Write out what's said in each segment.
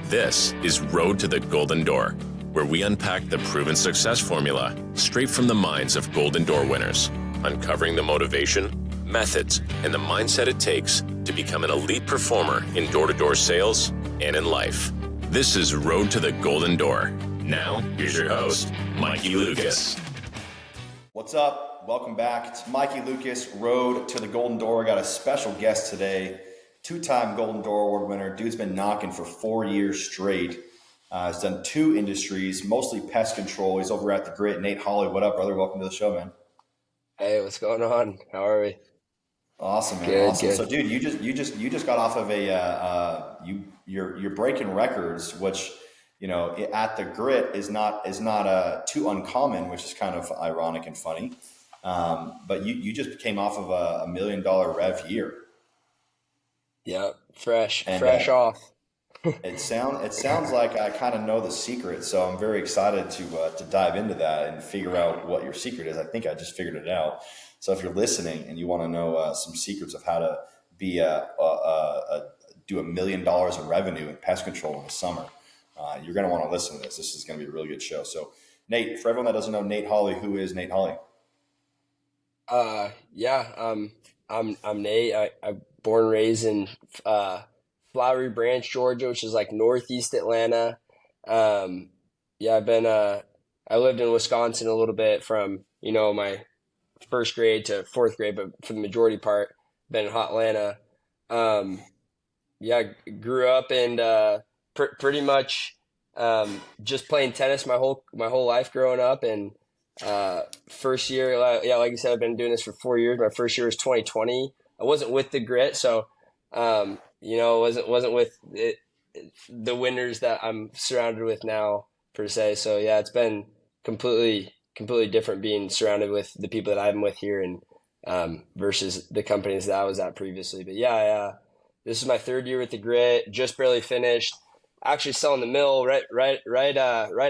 This is Road to the Golden Door, where we unpack the proven success formula straight from the minds of Golden Door winners, uncovering the motivation, methods, and the mindset it takes to become an elite performer in door-to-door sales and in life. This is Road to the Golden Door. Now, here's your host, Mikey Lucas. What's up? Welcome back. It's Mikey Lucas, Road to the Golden Door. I got a special guest today, two-time Golden Door Award winner. Dude's been knocking for 4 years straight. He's done 2 industries, mostly pest control. He's over at the Grit. Nate Holley, what up, brother? Welcome to the show, man. Hey, what's going on? How are we? Awesome, man. Good, awesome. good. So, dude, you just got off of you're breaking records, which at the Grit is not too uncommon, which is kind of ironic and funny. But you just came off of a $1 million rev year. Yeah, fresh off. It sounds like I kind of know the secret, so I'm very excited to dive into that and figure out what your secret is. I think I just figured it out. So if you're listening and you want to know some secrets of how to be do $1 million in revenue in pest control in the summer, you're going to want to listen to this. This is going to be a really good show. So Nate, for everyone that doesn't know Nate Holley, who is Nate Holley? I'm Nate. I'm born and raised in Flowery Branch, Georgia, which is like northeast Atlanta. I lived in Wisconsin a little bit from my first grade to 4th grade, but for the majority part, been in hot Atlanta. Grew up and pretty much just playing tennis my whole life growing up. And first year, like you said, I've been doing this for 4 years. My first year was 2020. I wasn't with the Grit, so wasn't with the winners that I'm surrounded with now per se. So yeah, it's been completely different being surrounded with the people that I'm with here and versus the companies that I was at previously. But this is my 3rd year with the Grit. Just barely finished. Actually selling the mill right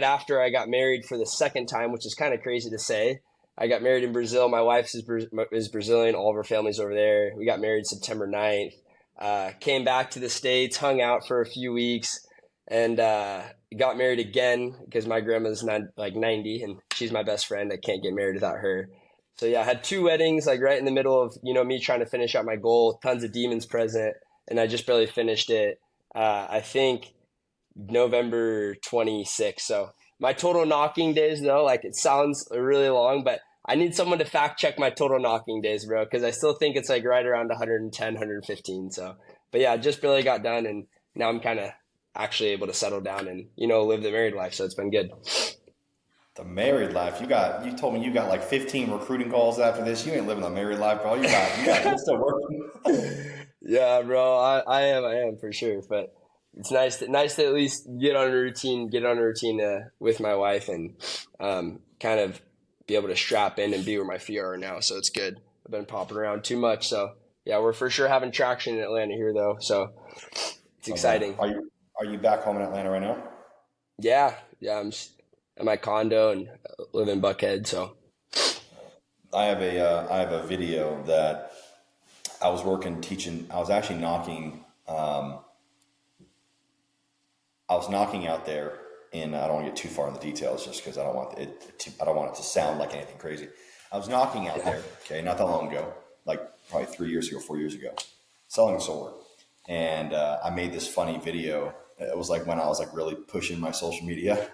after I got married for the 2nd time, which is kind of crazy to say. I got married in Brazil. My wife is Brazilian. All of our family's over there. We got married September 9th. Came back to the States, hung out for a few weeks, and got married again because my grandma's 90, and she's my best friend. I can't get married without her. So yeah, I had 2 weddings, like right in the middle of me trying to finish out my goal. Tons of demons present, and I just barely finished it. I think November 26th. So my total knocking days, though, like it sounds really long, but I need someone to fact check my total knocking days, bro, because I still think it's like right around 110, 115. So, but yeah, just barely got done, and now I'm kind of actually able to settle down and live the married life. So it's been good. The married life. You told me you got like 15 recruiting calls after this. You ain't living the married life, bro. You're still working. Yeah, bro. I am for sure. But it's nice to at least get on a routine with my wife and kind of be able to strap in and be where my feet are now. So it's good. I've been popping around too much. So yeah, we're for sure having traction in Atlanta here though. So it's exciting. Are you back home in Atlanta right now? Yeah. I'm just at my condo and live in Buckhead. So I have a video that I was teaching. I was actually knocking. I was knocking out there, and I don't want to get too far in the details, just because I don't want it to sound like anything crazy. I was knocking out there, okay, not that long ago, like probably 4 years ago, selling solar, and I made this funny video. It was like when I was like really pushing my social media.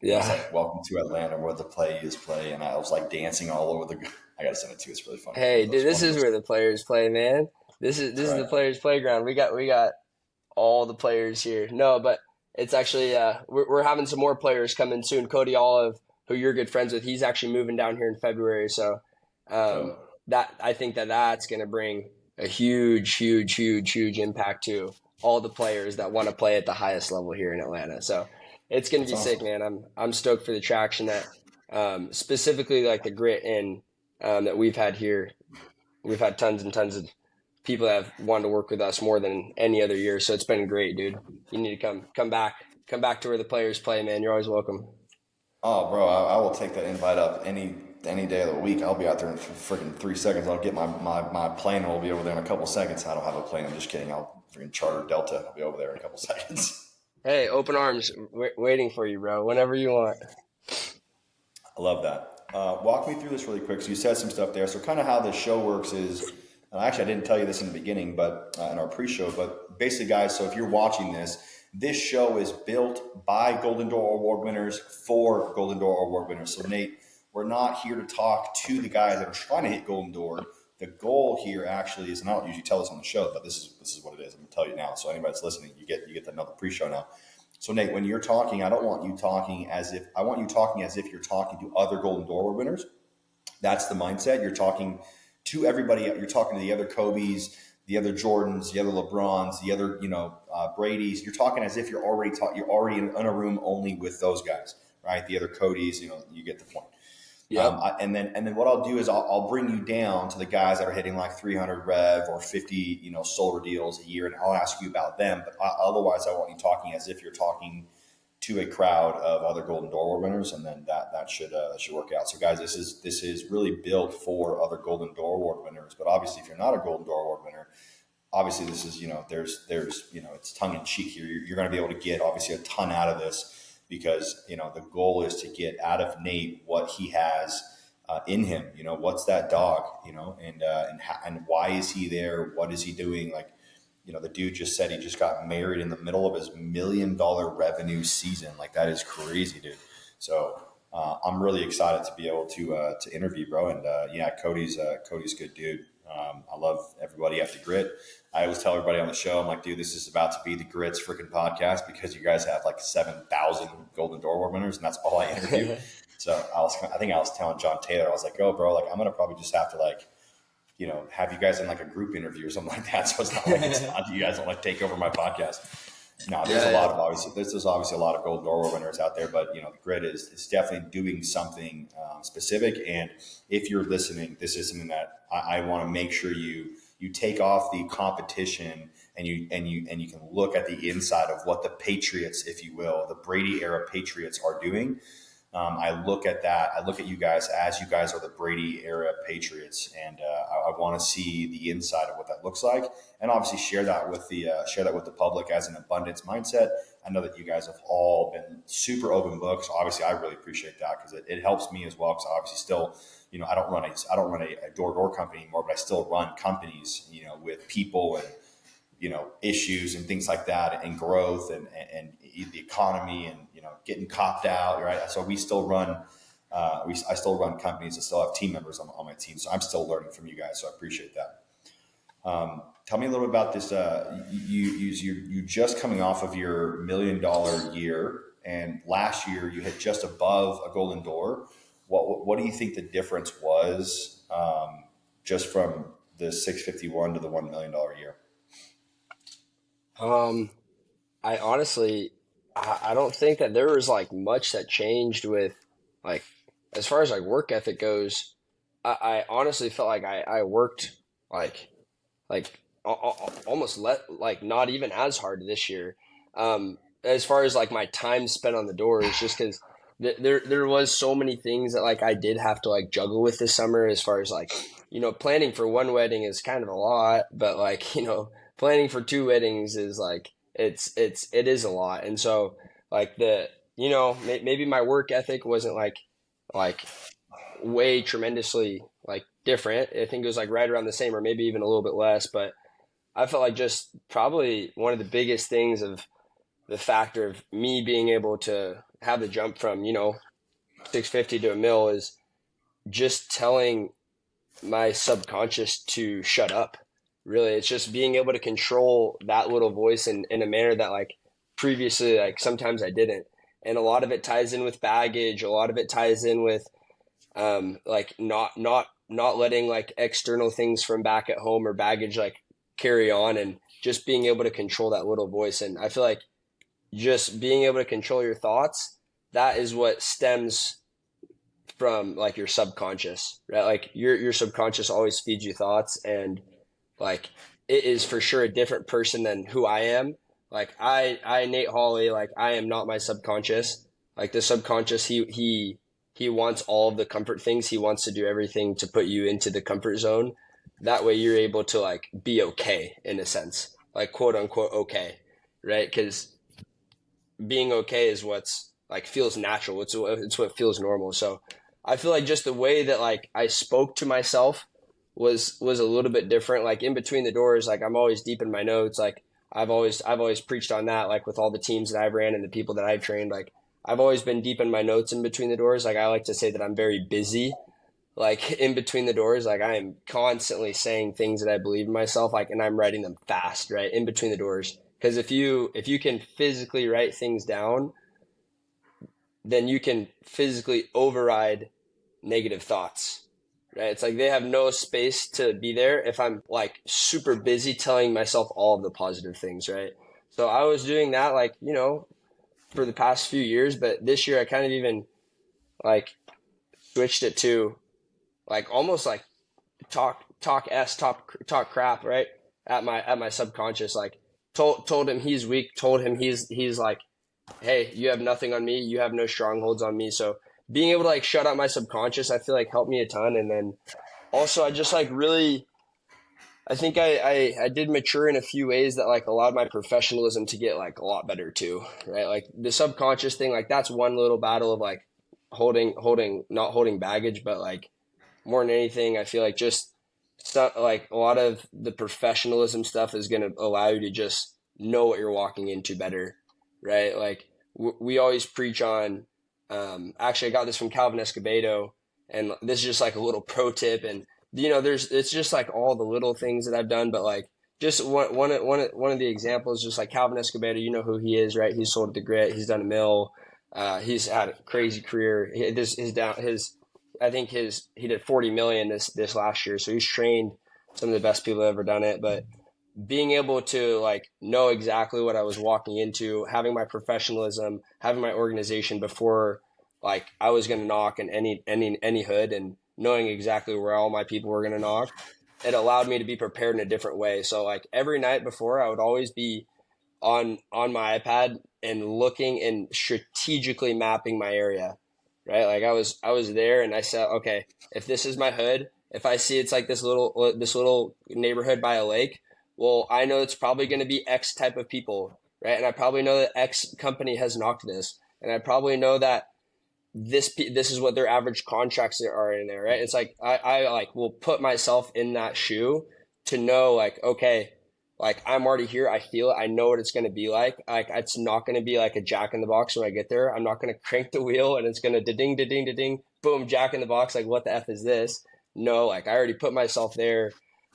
Yeah, I was like, "Welcome to Atlanta, where the players play," and I was like dancing all over the. I gotta send it to you. It's really funny. Hey, dude, this is where the players play, man. This is the players' playground. We got all the players here. No, but it's actually we're having some more players coming soon. Cody Olive, who you're good friends with, he's actually moving down here in February. So that I think that's going to bring a huge impact to all the players that want to play at the highest level here in Atlanta. So it's going to be sick, man. I'm stoked for the traction that specifically like the Grit and that we've had here. We've had tons and tons of people that have wanted to work with us more than any other year. So it's been great, dude. You need to come back to where the players play, man. You're always welcome. Oh, bro, I will take that invite up any day of the week. I'll be out there in freaking 3 seconds. I'll get my plane and we'll be over there in a couple seconds. I don't have a plane. I'm just kidding. I'll freaking charter Delta. I'll be over there in a couple seconds. Hey, open arms, waiting for you, bro. Whenever you want. I love that. Walk me through this really quick. So you said some stuff there. So kind of how the show works is, actually I didn't tell you this in the beginning, but in our pre-show. But basically, guys, so if you're watching this show is built by Golden Door Award winners for Golden Door Award winners. So Nate, we're not here to talk to the guys that are trying to hit Golden Door. The goal here actually is, and I don't usually tell this on the show, but this is what it is. I'm gonna tell you now. So anybody that's listening, you get to know the pre-show now. So Nate, when you're talking, I don't want you talking as if I want you talking as if you're talking to other Golden Door Award winners. That's the mindset. You're talking to everybody. You're talking to the other Kobe's, the other Jordans, the other LeBrons, the other Brady's. You're talking as if you're already you're already in a room only with those guys, right? The other Cody's. You get the point. Yep. And then what I'll do is I'll bring you down to the guys that are hitting like 300 rev or 50 solar deals a year, and I'll ask you about them. But otherwise, I want you talking as if you're talking to a crowd of other Golden Door Award winners, and then that should work out. So guys, this is really built for other Golden Door Award winners. But obviously, if you're not a Golden Door Award winner, obviously this is there's it's tongue in cheek here. You're going to be able to get obviously a ton out of this because the goal is to get out of Nate what he has in him. What's that dog? And why is he there? What is he doing? Like the dude just said he just got married in the middle of his $1 million revenue season. Like that is crazy, dude. So I'm really excited to be able to interview, bro. And Cody's good dude. I love everybody at the Grit. I always tell everybody on the show, I'm like, dude, this is about to be the Grit's freaking podcast because you guys have like 7,000 Golden Door Award winners, and that's all I interview. So I think I was telling John Taylor, I was like, oh, bro, like I'm gonna probably just have to have you guys in like a group interview or something like that. So it's not like you guys don't like take over my podcast. No, there's there's obviously a lot of Golden Door winners out there, but the Grid is definitely doing something specific. And if you're listening, this is something that I want to make sure you take off the competition and you can look at the inside of what the Patriots, if you will, the Brady era Patriots are doing. I look at that. I look at you guys as you guys are the Brady era Patriots, and I want to see the inside of what that looks like, and obviously share that with the public as an abundance mindset. I know that you guys have all been super open books. Obviously, I really appreciate that because it helps me as well. Because obviously, still, I don't run a door-to-door company anymore, but I still run companies, with people and issues and things like that, and growth and the economy and getting copped out, right? So we still run I still run companies and still have team members on my team, so I'm still learning from you guys, so I appreciate that. Tell me a little bit about this. You just coming off of your $1 million year, and last year you hit just above a Golden Door. What do you think the difference was, just from the 651 to the $1 million year? I honestly, I don't think that there was like much that changed with like as far as like work ethic goes. I honestly felt like I worked like almost like not even as hard this year. As far as like my time spent on the door is just because there was so many things that like I did have to like juggle with this summer. As far as like planning for one wedding is kind of a lot, but like planning for two weddings is like it is a lot. And so like maybe my work ethic wasn't like way tremendously like different. I think it was like right around the same or maybe even a little bit less, but I felt like just probably one of the biggest things of the factor of me being able to have the jump from 650 to a mil is just telling my subconscious to shut up. Really, it's just being able to control that little voice in a manner that like previously like sometimes I didn't. And a lot of it ties in with baggage. A lot of it ties in with like not letting like external things from back at home or baggage like carry on, and just being able to control that little voice. And I feel like just being able to control your thoughts, that is what stems from like your subconscious, right? Like your subconscious always feeds you thoughts, and like it is for sure a different person than who I am. Like I Nate Holley, like I am not my subconscious. Like the subconscious, he wants all of the comfort things. He wants to do everything to put you into the comfort zone. That way you're able to like be okay in a sense, like quote unquote okay, right? Because being okay is what's like feels natural. It's what feels normal. So I feel like just the way that like I spoke to myself was a little bit different. Like in between the doors, like I'm always deep in my notes. Like I've always preached on that, like with all the teams that I've ran and the people that I've trained. Like I've always been deep in my notes in between the doors. Like I like to say that I'm very busy. Like in between the doors, like I am constantly saying things that I believe in myself, like, and I'm writing them fast, right? In between the doors. Because if you can physically write things down, then you can physically override negative thoughts, right? It's like they have no space to be there if I'm like super busy telling myself all of the positive things, right? So I was doing that, like, for the past few years, but this year I kind of even like switched it to like almost like talk crap, right? At my subconscious, like told him he's weak, told him he's like, hey, you have nothing on me, you have no strongholds on me. So being able to like shut out my subconscious, I feel like helped me a ton. And then also I just like really, I think I did mature in a few ways that like allowed my professionalism to get like a lot better too, right? Like the subconscious thing, like that's one little battle of like not holding baggage, but like more than anything, I feel like just stuff like a lot of the professionalism stuff is going to allow you to just know what you're walking into better, right? Like we always preach on. Actually, I got this from Calvin Escobedo, and this is just like a little pro tip. And it's just like all the little things that I've done, but like just one of the examples, just like Calvin Escobedo, you know who he is, right? He's sold at the Grit. He's done a mill. He's had a crazy career. I think he did 40 million this last year. So he's trained some of the best people that have ever done it. But being able to like know exactly what I was walking into, having my professionalism, having my organization before like I was going to knock in any hood, and knowing exactly where all my people were going to knock, it allowed me to be prepared in a different way. So like every night before, I would always be on my iPad and looking and strategically mapping my area, right? Like I was there and I said, okay, if this is my hood, if I see it's like this little neighborhood by a lake, well, I know it's probably going to be X type of people, right? And I probably know that X company has knocked this, and I probably know that this is what their average contracts are in there, right? It's like I like will put myself in that shoe to know like, okay, like I'm already here, I feel it, I know what it's going to be like. Like it's not going to be like a jack in the box when I get there. I'm not going to crank the wheel and it's going to ding ding ding, boom, jack in the box. Like what the F is this? No, like I already put myself there.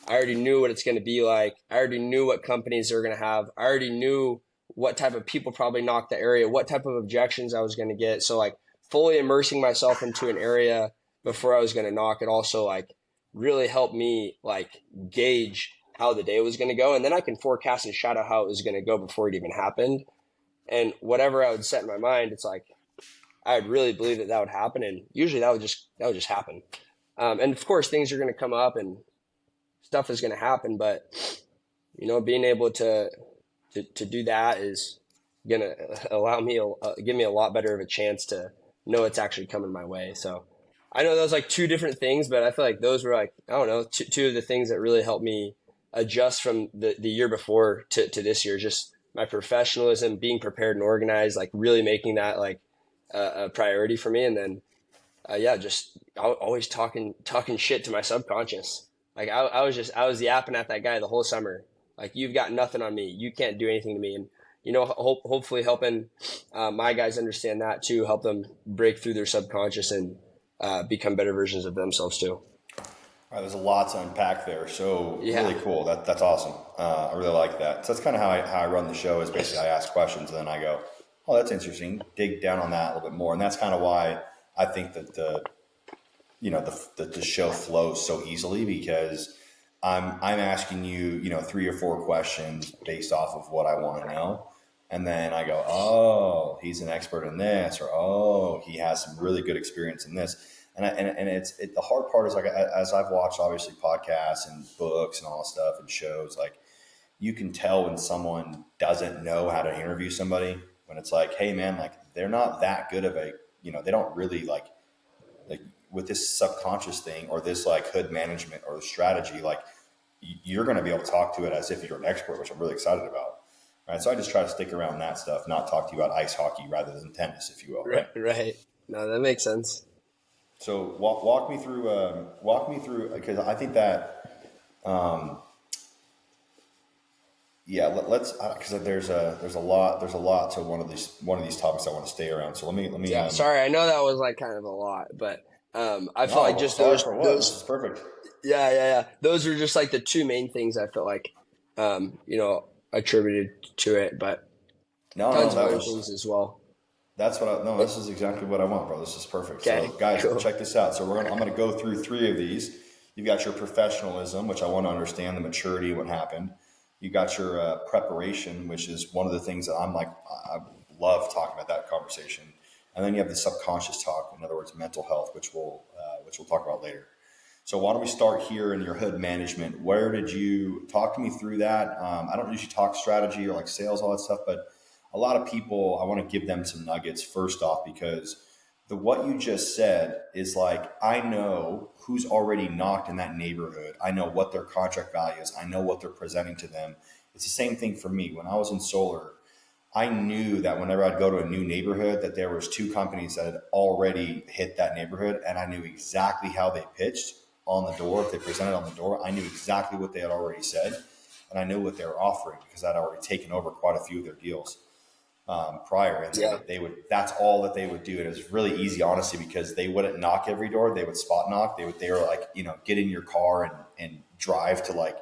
I already knew what it's going to be like. I already knew what companies they're going to have. I already knew what type of people probably knocked the area, what type of objections I was going to get. So like fully immersing myself into an area before I was going to knock, it also like really helped me like gauge how the day was going to go. And then I can forecast and shadow how it was going to go before it even happened. And whatever I would set in my mind, it's like, I would really believe that would happen. And usually that would just happen. And of course things are going to come up and stuff is going to happen, but being able to do that is going to allow me, give me a lot better of a chance to know it's actually coming my way. So I know those like two different things, but I feel like those were like, I don't know, two of the things that really helped me adjust from the year before to this year. Just my professionalism, being prepared and organized, like really making that like a priority for me. And then, just always talking shit to my subconscious. Like I was yapping at that guy the whole summer. Like, you've got nothing on me. You can't do anything to me. And, hopefully helping my guys understand that too, help them break through their subconscious and become better versions of themselves too. All right, there's a lot to unpack there. So Yeah. Really cool. That's awesome. I really like that. So that's kind of how I run the show is basically I ask questions and then I go, oh, that's interesting. Dig down on that a little bit more. And that's kind of why I think that the show flows so easily, because I'm asking you, 3 or 4 questions based off of what I want to know. And then I go, oh, he's an expert in this, or, oh, he has some really good experience in this. And the hard part is, like, as I've watched obviously podcasts and books and all that stuff and shows, like, you can tell when someone doesn't know how to interview somebody, when it's like, hey man, like, they're not that good of they don't really like with this subconscious thing or this like hood management or strategy, like, you're going to be able to talk to it as if you're an expert, which I'm really excited about. right? So I just try to stick around that stuff, not talk to you about ice hockey rather than tennis, if you will, right? Right. No, that makes sense. So walk me through because I think that let's because there's a lot to one of these topics I want to stay around. So let me Yeah. Sorry, I know that was like kind of a lot, but I feel like no, just sorry for what? This is perfect. yeah. Those are just like the two main things I felt like, attributed to it, but No, tons of other things as well. that's what no, this is exactly what I want, bro. This is perfect. Okay, So guys, cool. check this out. So I'm going to go through 3 of these. You've got your professionalism, which I want to understand the maturity, what happened. You got your preparation, which is one of the things that I love talking about that conversation. And then you have the subconscious talk, in other words, mental health, which we'll talk about later. So why don't we start here in your hood management? Where did you talk to me through that? I don't usually talk strategy or like sales, all that stuff, but a lot of people, I want to give them some nuggets first off, because what you just said is like, I know who's already knocked in that neighborhood. I know what their contract value is. I know what they're presenting to them. It's the same thing for me. When I was in solar, I knew that whenever I'd go to a new neighborhood, that there was 2 companies that had already hit that neighborhood, and I knew exactly how they pitched on the door. If they presented on the door, I knew exactly what they had already said, and I knew what they were offering because I'd already taken over quite a few of their deals prior, and Yeah. they would. That's all that they would do, and it was really easy, honestly, because they wouldn't knock every door. They would spot knock. They were like, get in your car and drive to like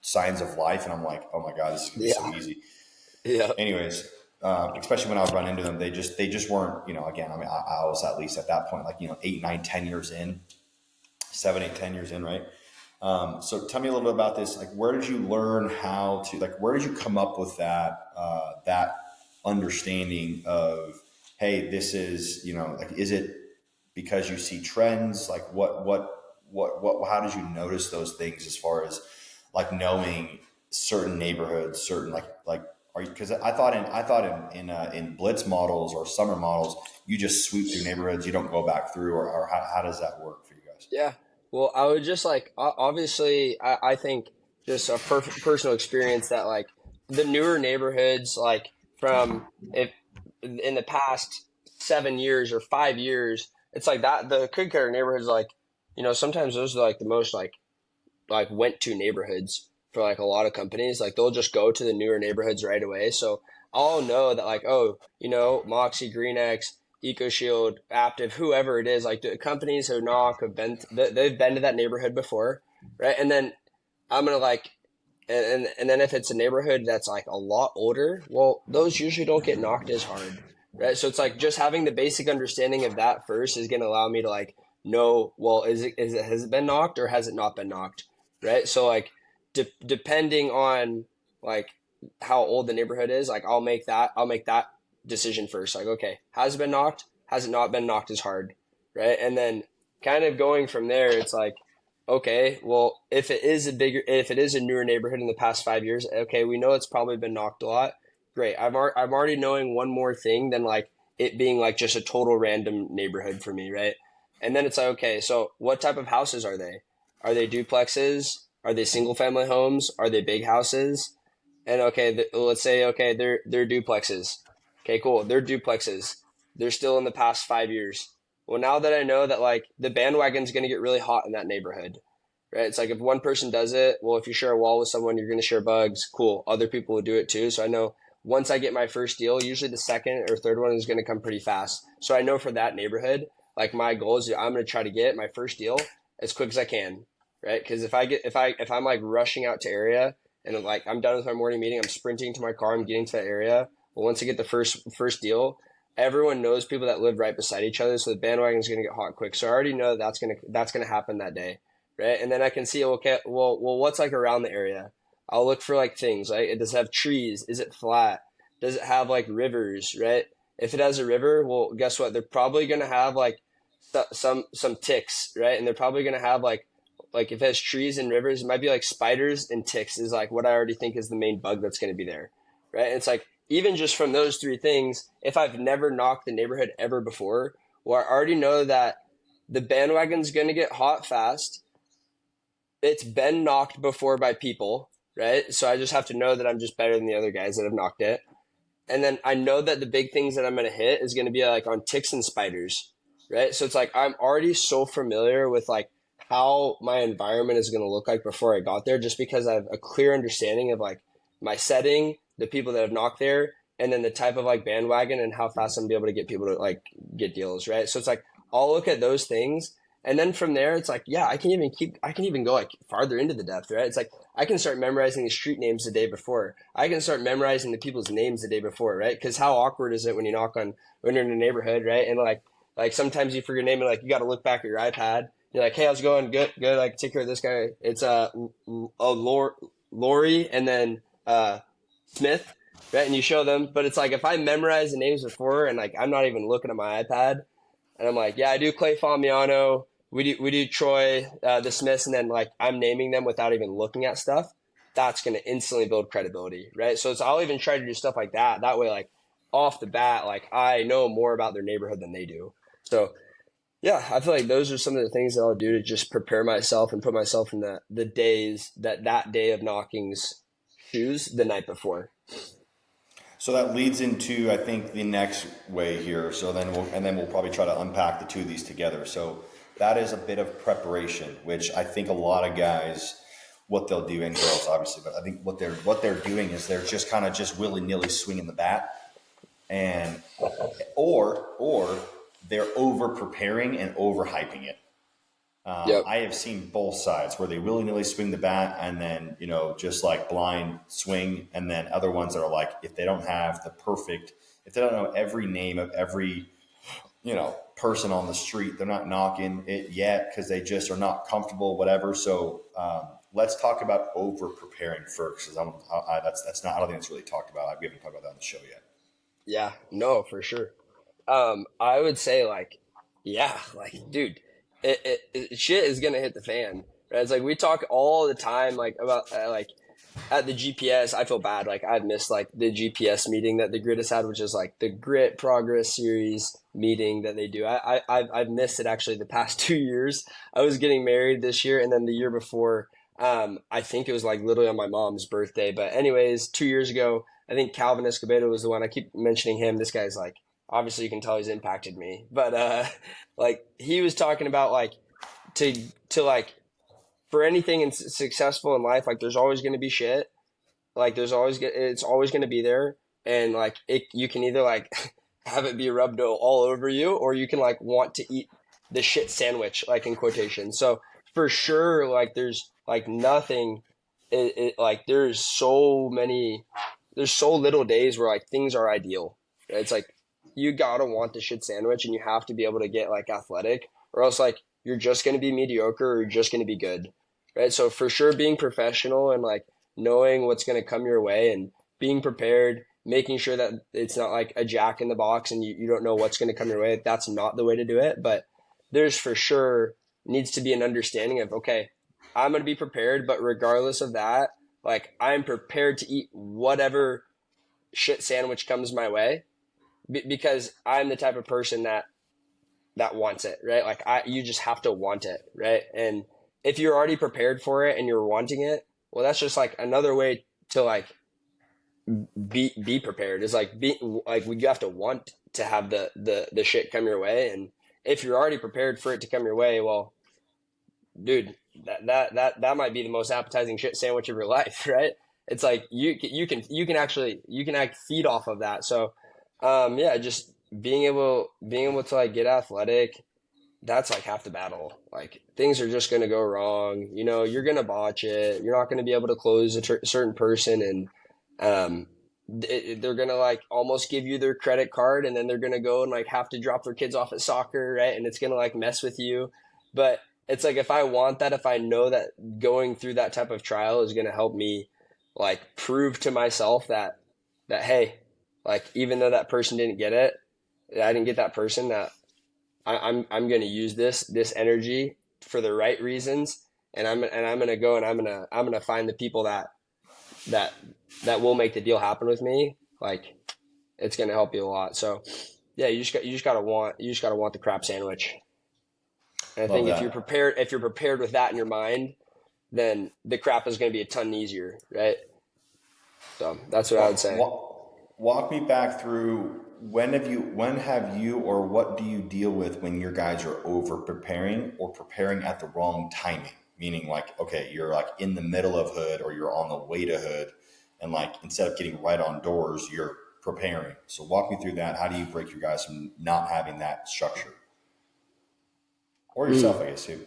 signs of life, and I'm like, oh my god, this is gonna be so easy. Yeah. Anyways, especially when I would run into them, they just weren't, again, I mean, I was at least at that point, like, 8, 9, 10 years in, 7, 8, 10 years in. Right. So tell me a little bit about this. Like, where did you learn how to, like, where did you come up with that understanding of, hey, this is, like, is it because you see trends? Like how did you notice those things as far as like knowing certain neighborhoods, certain like are you, because I thought in blitz models or summer models, you just sweep through neighborhoods, you don't go back through, or how does that work for you guys? Yeah. Well, I would just like, obviously, I think just a personal experience that like the newer neighborhoods, like from if in the past 7 years or 5 years, it's like that the cookie cutter neighborhoods, like, sometimes those are like the most like went to neighborhoods for like a lot of companies. Like they'll just go to the newer neighborhoods right away. So I'll know that like, oh, Moxie, GreenX, EcoShield, Aptiv, whoever it is, like the companies who knock they've been to that neighborhood before, right? And then I'm gonna like, and then if it's a neighborhood that's like a lot older, well, those usually don't get knocked as hard, right? So it's like just having the basic understanding of that first is gonna allow me to like know, well, has it been knocked or has it not been knocked, right? So like depending on like how old the neighborhood is, like I'll make that decision first. Like, okay, has it been knocked? Has it not been knocked as hard? Right. And then kind of going from there, it's like, okay, well, if it is a newer neighborhood in the past 5 years, okay, we know it's probably been knocked a lot. Great. I'm already knowing one more thing than like it being like just a total random neighborhood for me. Right. And then it's like, okay, so what type of houses are they? Are they duplexes? Are they single family homes? Are they big houses? And okay, let's say, okay, they're duplexes. Okay, cool. They're duplexes. They're still in the past 5 years. Well, now that I know that like the bandwagon's going to get really hot in that neighborhood, right? It's like if one person does it, well, if you share a wall with someone, you're going to share bugs. Cool. Other people will do it too. So I know once I get my first deal, usually the second or third one is going to come pretty fast. So I know for that neighborhood, like my goal is I'm going to try to get my first deal as quick as I can, right? Because if I'm like rushing out to area and like I'm done with my morning meeting, I'm sprinting to my car, I'm getting to that area. But once I get the first deal, everyone knows people that live right beside each other, so the bandwagon is going to get hot quick. So I already know that's gonna happen that day, right? And then I can see, okay, well, what's like around the area? I'll look for like things, like does it have trees? Is it flat? Does it have like rivers, right? If it has a river, well, guess what? They're probably gonna have like some ticks, right? And they're probably gonna have like if it has trees and rivers, it might be like spiders and ticks is like what I already think is the main bug that's going to be there, right? And it's like, even just from those 3 things, if I've never knocked the neighborhood ever before, well, I already know that the bandwagon's going to get hot fast. It's been knocked before by people, right? So I just have to know that I'm just better than the other guys that have knocked it. And then I know that the big things that I'm going to hit is going to be like on ticks and spiders, right? So it's like I'm already so familiar with like how my environment is going to look like before I got there, just because I have a clear understanding of like my setting, the people that have knocked there, and then the type of like bandwagon and how fast I'm gonna be able to get people to like get deals, right? So it's like I'll look at those things, and then from there it's like, yeah, I can even go like farther into the depth, right? It's like I can start memorizing the street names the day before. I can start memorizing the people's names the day before, right? Because how awkward is it when you knock on when you're in a neighborhood, right? And like sometimes you forget your name and like you got to look back at your iPad. You're like, hey, how's it going? Good. Like take care of this guy. It's Lori, and then Smith, right? And you show them, but it's like if I memorize the names before and like I'm not even looking at my iPad, and I'm like, yeah, I do Clay Famiano, we do Troy, the Smiths, and then like I'm naming them without even looking at stuff. That's gonna instantly build credibility, right? So I'll even try to do stuff like that. That way, like off the bat, like I know more about their neighborhood than they do. So yeah, I feel like those are some of the things that I'll do to just prepare myself and put myself in the days that day of knockings shoes the night before. So that leads into, I think, the next way here. So then we'll probably try to unpack the two of these together. So that is a bit of preparation, which I think a lot of guys, what they'll do, and girls obviously, but I think what they're doing is they're just kind of just willy nilly swinging the bat, and or they're over preparing and over hyping it. Yep. I have seen both sides where they willy-nilly swing the bat and then, just like blind swing. And then other ones that are like, if they don't know every name of every, person on the street, they're not knocking it yet because they just are not comfortable, whatever. So let's talk about over-preparing first, because I don't think it's really talked about. We haven't talked about that on the show yet. Yeah, no, for sure. I would say like, yeah, like, dude, shit is gonna hit the fan, right? It's like we talk all the time, like about like at the GPS. I feel bad, like I've missed like the GPS meeting that the Grit has had, which is like the Grit Progress Series meeting that they do. I've missed it actually the past 2 years. I was getting married this year, and then the year before, I think it was like literally on my mom's birthday. But anyways, 2 years ago, I think Calvin Escobedo was the one. I keep mentioning him. This guy's like, obviously you can tell he's impacted me, but like he was talking about like to like for anything successful in life, like there's always going to be shit, like it's always going to be there, and like you can either like have it be rubbed all over you, or you can like want to eat the shit sandwich, like in quotation. So for sure, like there's like nothing, like there's so little days where like things are ideal. It's like you gotta want the shit sandwich, and you have to be able to get like athletic, or else like you're just gonna be mediocre, or you're just gonna be good, right? So for sure, being professional and like knowing what's gonna come your way and being prepared, making sure that it's not like a jack in the box and you don't know what's gonna come your way. That's not the way to do it. But there's for sure needs to be an understanding of, okay, I'm gonna be prepared, but regardless of that, like I'm prepared to eat whatever shit sandwich comes my way, because I'm the type of person that wants it, right? Like you just have to want it, right? And if you're already prepared for it and you're wanting it, well, that's just like another way to like be prepared. Is like you have to want to have the shit come your way. And if you're already prepared for it to come your way, well, dude, that might be the most appetizing shit sandwich of your life, right? It's like you can actually feed off of that. So yeah, just being able to like get athletic, that's like half the battle. Like things are just going to go wrong. You're going to botch it. You're not going to be able to close a certain person, and they're going to like almost give you their credit card, and then they're going to go and like have to drop their kids off at soccer, right? And it's going to like mess with you. But it's like, if I want that, if I know that going through that type of trial is going to help me like prove to myself that hey, like even though that person didn't get it, I didn't get that person, that I'm going to use this energy for the right reasons, and I'm going to go and I'm going to find the people that will make the deal happen with me. Like it's going to help you a lot. So yeah, you just got to want the crap sandwich. And I think if you're prepared with that in your mind, then the crap is going to be a ton easier, right? So that's what I would say. Walk me back through when have you or what do you deal with when your guys are over preparing or preparing at the wrong timing? Meaning like, okay, you're like in the middle of hood or you're on the way to hood and like instead of getting right on doors, you're preparing. So walk me through that. How do you break your guys from not having that structure? Or yourself, I guess too.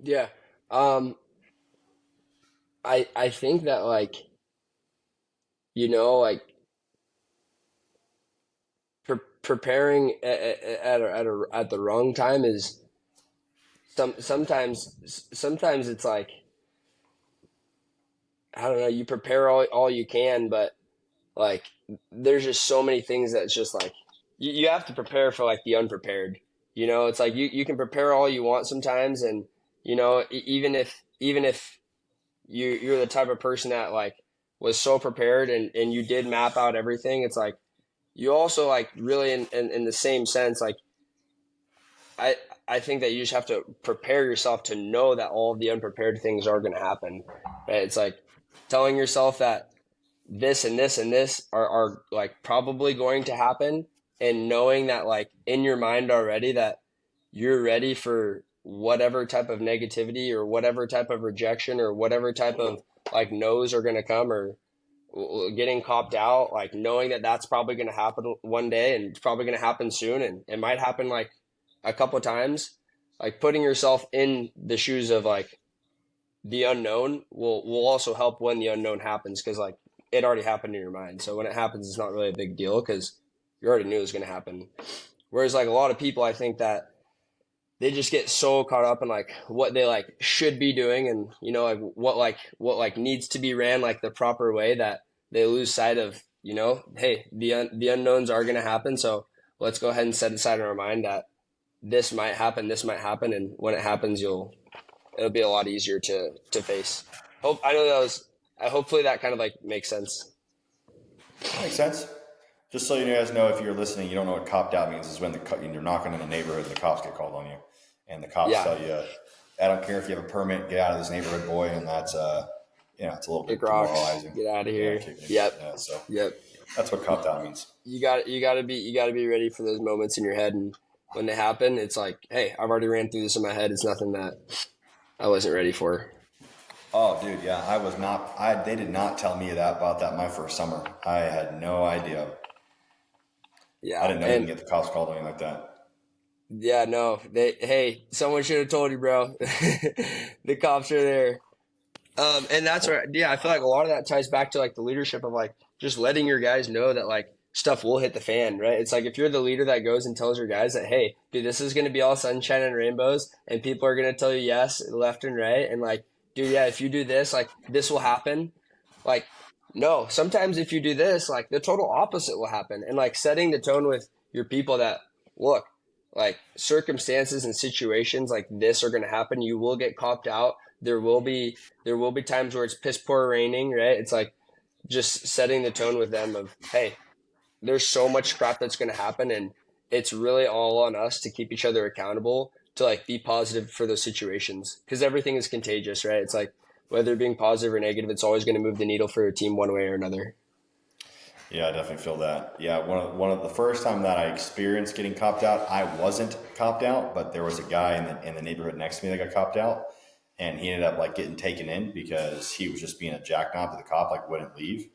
Yeah. Um, I think that like, like preparing at the wrong time is sometimes it's like, I don't know, you prepare all you can, but like there's just so many things that's just like you have to prepare for like the unprepared. It's like you can prepare all you want sometimes, and even if you're the type of person that like was so prepared and you did map out everything, it's like you also like really in the same sense like I I think that you just have to prepare yourself to know that all of the unprepared things are going to happen. Right? It's like telling yourself that this and this and this are like probably going to happen, and knowing that like in your mind already that you're ready for whatever type of negativity or whatever type of rejection or whatever type of like no's are going to come, or getting copped out, like knowing that that's probably going to happen one day and it's probably going to happen soon and it might happen like a couple of times, like putting yourself in the shoes of like the unknown will also help when the unknown happens, because like it already happened in your mind. So when it happens, it's not really a big deal because you already knew it was going to happen. Whereas like a lot of people, I think that they just get so caught up in like what they like should be doing, and like what needs to be ran like the proper way, that they lose sight of, hey, the unknowns are going to happen. So let's go ahead and set aside in our mind that this might happen, and when it happens, it'll be a lot easier to face. I know that was. Hopefully that kind of like makes sense. That makes sense. Just so you guys know, if you're listening, you don't know what copped out means, is when you're knocking in the neighborhood and the cops get called on you. And the cops Yeah, tell you, I don't care if you have a permit, get out of this neighborhood, boy. And that's, it's a little kick bit rocks, demoralizing. get out of Yeah, here. kicking. Yep, Yeah, so yep. that's what copped out means. You gotta be ready for those moments in your head, and when they happen, it's like, hey, I've already ran through this in my head. It's nothing that I wasn't ready for. Oh, dude, yeah, I was not. They did not tell me about that my first summer. I had no idea. I Yeah, didn't know you can and get the cops called on you like that. yeah, no, hey, someone should have told you, bro. The cops are there. And that's where, yeah, I feel like a lot of that ties back to like the leadership of like just letting your guys know that like stuff will hit the fan, right? It's like if you're the leader that goes and tells your guys that, hey, dude, this is going to be all sunshine and rainbows, and people are going to tell you yes, left and right, and like, dude, yeah, if you do this, like this will happen. Like, no, sometimes if you do this, like the total opposite will happen, and like setting the tone with your people that look, like circumstances and situations like this are going to happen. You will get copped out. There will be times where it's piss poor raining, right? It's like just setting the tone with them of, hey, there's so much crap that's going to happen, and it's really all on us to keep each other accountable to like be positive for those situations, because everything is contagious, right? It's like whether being positive or negative, it's always going to move the needle for your team one way or another. Yeah, I definitely feel that. Yeah, one of the first time that I experienced getting copped out, I wasn't copped out, but there was a guy in the neighborhood next to me that got copped out, and he ended up like getting taken in because he was just being a jackknob to the cop, like wouldn't leave.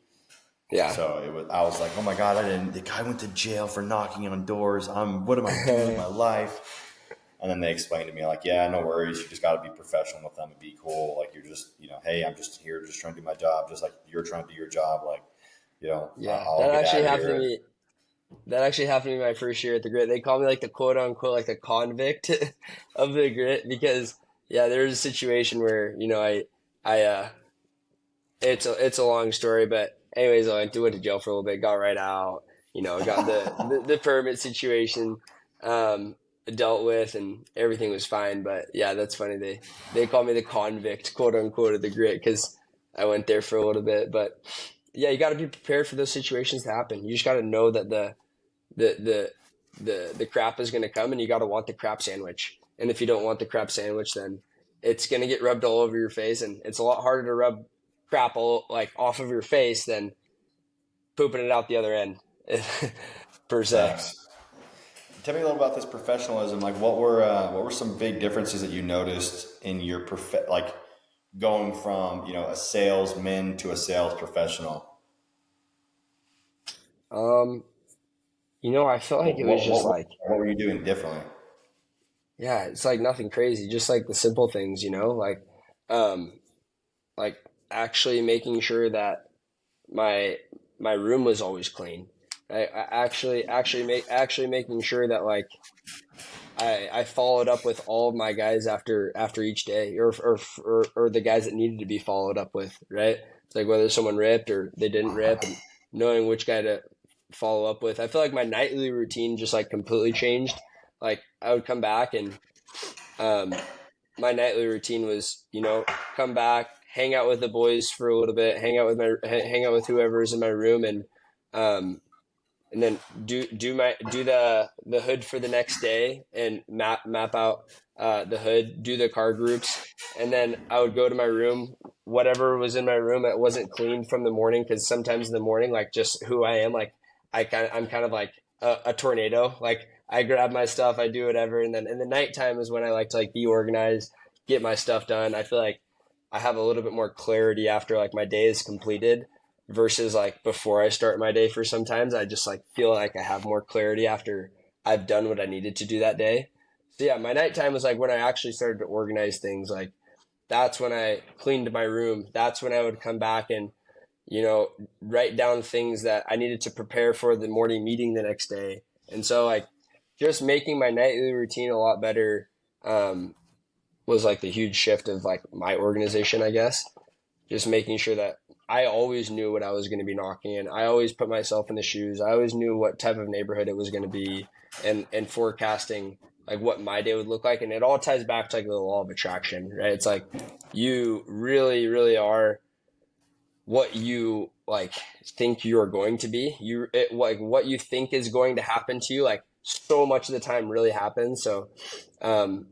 Yeah. So I was like, oh my god, the guy went to jail for knocking on doors. What am I doing with my life? And then they explained to me like, yeah, no worries, you just got to be professional with them and be cool. Like you're just, hey, I'm just here, just trying to do my job, just like you're trying to do your job. Like, Yeah, I'll get out of here. that actually happened to me my first year at the Grit. They called me like the quote unquote like the convict of the Grit, because yeah, there was a situation where I it's a long story, but anyways, I went to jail for a little bit, got right out, got the permit situation um, dealt with, and everything was fine. But yeah, that's funny. They call me the convict, quote unquote, of the Grit, because I went there for a little bit. But yeah, you got to be prepared for those situations to happen. You just got to know that the the crap is going to come, and you got to want the crap sandwich. And if you don't want the crap sandwich, then it's going to get rubbed all over your face, and it's a lot harder to rub crap all like off of your face than pooping it out the other end per se. Facts. Tell me a little about this professionalism. Like, what were some big differences that you noticed in your like going from a salesman to a sales professional? Um, I feel like it was What just what what, like, what were you doing differently? yeah, it's like nothing crazy, just like the simple things, um, like actually making sure that my my room was always clean. I actually making sure that like I followed up with all of my guys after each day, or the guys that needed to be followed up with, right? It's like whether someone ripped or they didn't rip, and knowing which guy to follow up with. I feel like my nightly routine just like completely changed. Like I would come back and um, my nightly routine was, come back, hang out with the boys for a little bit, hang out with whoever's in my room, um, and then do the hood for the next day and map out the hood, do the car groups, and then I would go to my room. Whatever was in my room that wasn't clean from the morning, because sometimes in the morning, like just who I am, like I'm kind of like a tornado. Like I grab my stuff, I do whatever, and then in the nighttime is when I like to like be organized, get my stuff done. I feel like I have a little bit more clarity after like my day is completed versus like before I start my day. For sometimes I just like feel like I have more clarity after I've done what I needed to do that day. So yeah, my nighttime was like when I actually started to organize things. Like that's when I cleaned my room. That's when I would come back and write down things that I needed to prepare for the morning meeting the next day. And so like just making my nightly routine a lot better was like the huge shift of like my organization, I guess. Just making sure that I always knew what I was going to be knocking in. I always put myself in the shoes. I always knew what type of neighborhood it was going to be, and forecasting like what my day would look like. And it all ties back to like the law of attraction, right? It's like you really, really are what you like think you're going to be. Like what you think is going to happen to you, like so much of the time really happens. So um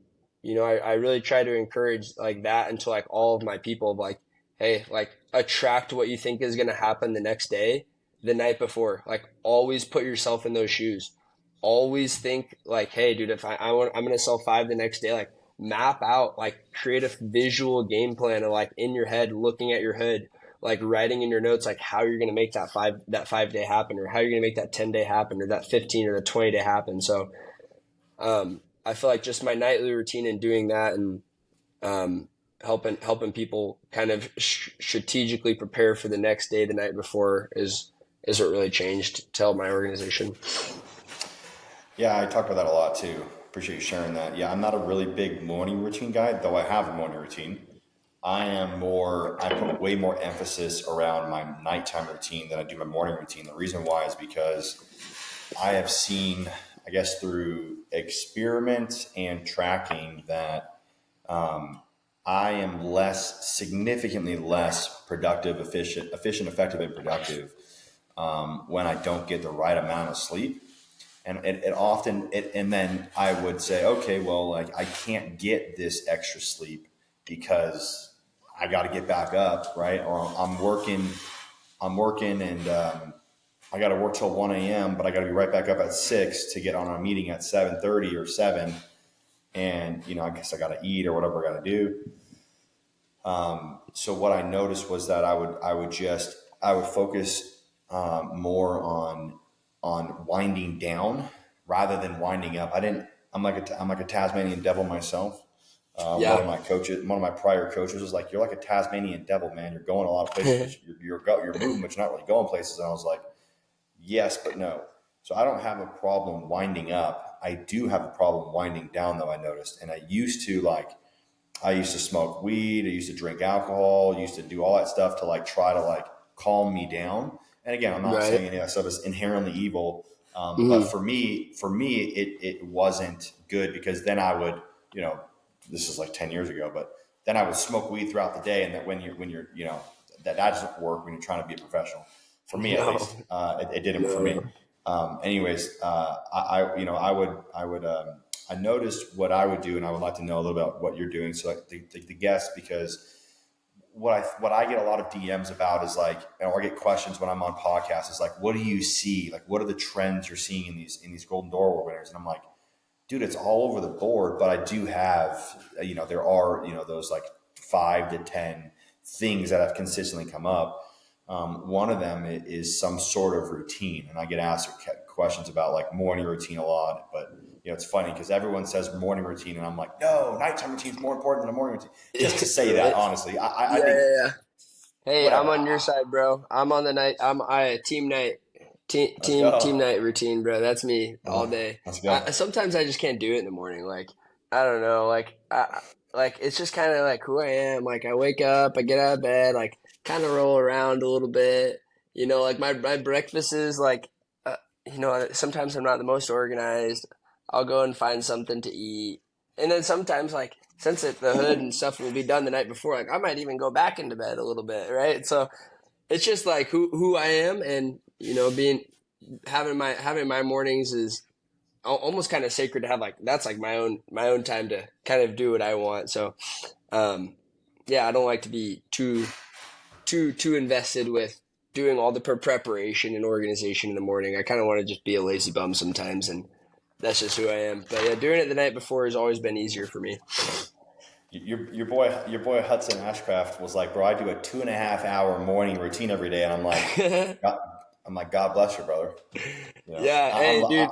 I really try to encourage like that into like all of my people, like, hey, like attract what you think is going to happen the next day, the night before. Like always put yourself in those shoes. Always think like, hey, dude, if I'm going to sell 5 the next day, like map out, like create a visual game plan of like in your head, looking at your hood, like writing in your notes, like how you're going to make that 5 day happen, or how you're going to make that 10 day happen, or that 15 or the 20 day happen. So, I feel like just my nightly routine and doing that, and helping people kind of strategically prepare for the next day the night before is what really changed to help my organization. Yeah, I talk about that a lot too. Appreciate you sharing that. Yeah, I'm not a really big morning routine guy, though I have a morning routine. I put way more emphasis around my nighttime routine than I do my morning routine. The reason why is because I have seen, I guess, through experiment and tracking that I am significantly less productive, efficient, effective, and productive when I don't get the right amount of sleep. And and then I would say, okay, well, like I can't get this extra sleep because I got to get back up, right? Or I'm working and I got to work till 1 a.m., but I got to be right back up at 6 to get on a meeting at 7:30 or 7. And, I guess I got to eat or whatever I got to do. So what I noticed was that I would focus more on winding down rather than winding up. I'm like a Tasmanian devil myself. Yeah. One of my prior coaches was like, "You're like a Tasmanian devil, man. You're going a lot of places, but you're moving, but you're not really going places." And I was like, "Yes, but no." So I don't have a problem winding up. I do have a problem winding down, though. I noticed, and I used to smoke weed. I used to drink alcohol. I used to do all that stuff to like try to like calm me down. And again, I'm not Right. saying any of that stuff is inherently evil, but Mm-hmm. it wasn't good because then I would, this is like 10 years ago, but then I would smoke weed throughout the day, and that when you're, that doesn't work when you're trying to be a professional. For me, at No, least, it didn't for me. no. Anyways, I would I noticed what I would do, and I would like to know a little bit about what you're doing. So like the guest, because what I get a lot of DMs about is like, or I get questions when I'm on podcasts is like, what do you see? Like, what are the trends you're seeing in these Golden Door Award winners? And I'm like, dude, it's all over the board, but I do have, there are, those like 5 to 10 things that have consistently come up. One of them is some sort of routine. And I get asked questions about like morning routine a lot, but it's funny because everyone says morning routine and I'm like, no, nighttime routine is more important than a morning routine. Just to say that, honestly, I think, yeah. Hey, whatever. I'm on your side, bro. I'm on the night. Team night. Team night routine, bro. That's me all day. Let's go. Sometimes I just can't do it in the morning. Like, I don't know. Like it's just kind of like who I am. Like I wake up, I get out of bed, like kind of roll around a little bit. Like my breakfast is like, sometimes I'm not the most organized. I'll go and find something to eat, and then sometimes like since the hood and stuff will be done the night before, like I might even go back into bed a little bit, right? So it's just like who I am, and having my mornings is almost kind of sacred to have. Like that's like my own time to kind of do what I want. So yeah, I don't like to be too invested with doing all the preparation and organization in the morning. I kind of want to just be a lazy bum sometimes, and that's just who I am. But yeah, doing it the night before has always been easier for me. Your boy Hudson Ashcraft was like, bro, I do a 2.5 hour morning routine every day, and I'm like, God bless you, brother. Yeah, dude.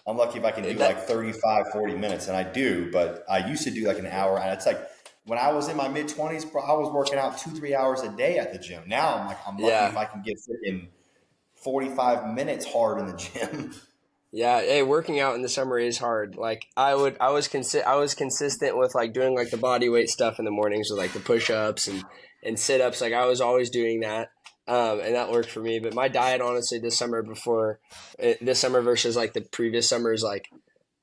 I'm lucky if I can do like 35, 40 minutes, and I do. But I used to do like an hour, and it's like when I was in my mid 20s, bro, I was working out 2-3 hours a day at the gym. Now I'm lucky if I can get freaking 45 minutes hard in the gym. Yeah, hey, working out in the summer is hard. Like I was consistent with like doing like the body weight stuff in the mornings with like the push-ups and sit-ups. Like I was always doing that. And that worked for me. But my diet, honestly, this summer versus like the previous summer is like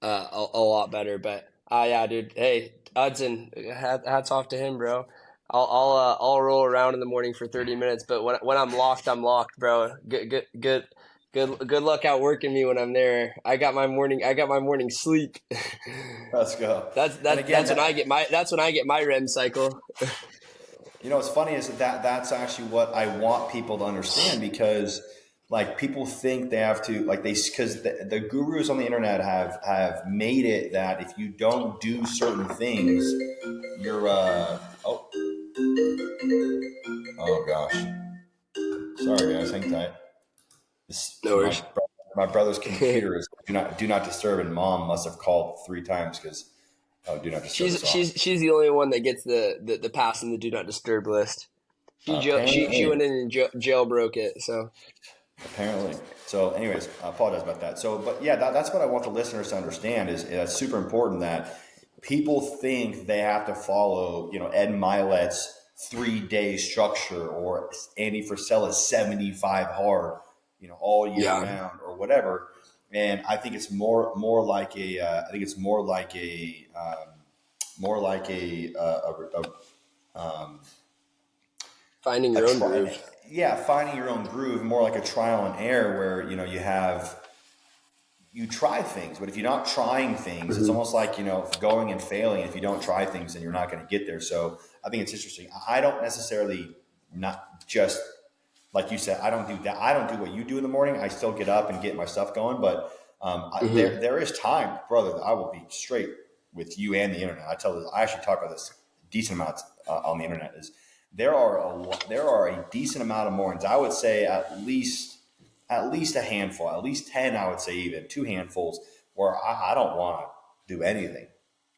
a lot better. But yeah, dude. Hey, Hudson, hats off to him, bro. I'll roll around in the morning for 30 minutes, but when I'm locked, bro. Good luck outworking me when I'm there. I got my morning sleep. Let's go. That's when I get my REM cycle. What's funny is that's actually what I want people to understand, because like people think they have to because the gurus on the internet have made it that if you don't do certain things, you're oh gosh, sorry guys, hang tight. No worries. My brother's computer is do not disturb, and mom must have called 3 times because do not disturb. She's the only one that gets the pass in the do not disturb list. She went in and jailbroke it. So apparently. So anyways, I apologize about that. So, but yeah, that's what I want the listeners to understand is it's super important that people think they have to follow, Ed Milet's 3-day structure or Andy Frisella's 75 hard, all year round or whatever. And I think it's more like finding your own groove. Yeah, finding your own groove, more like a trial and error where, you try things, but if you're not trying things, it's almost like, going and failing. If you don't try things, then you're not going to get there. So I think it's interesting. I don't necessarily, not just like you said, I don't do that. I don't do what you do in the morning. I still get up and get my stuff going, but there is time, brother. I will be straight with you and the internet. I actually talk about this decent amount on the internet. There are a decent amount of mornings. I would say at least a handful, at least 10. I would say even 2 handfuls where I don't want to do anything,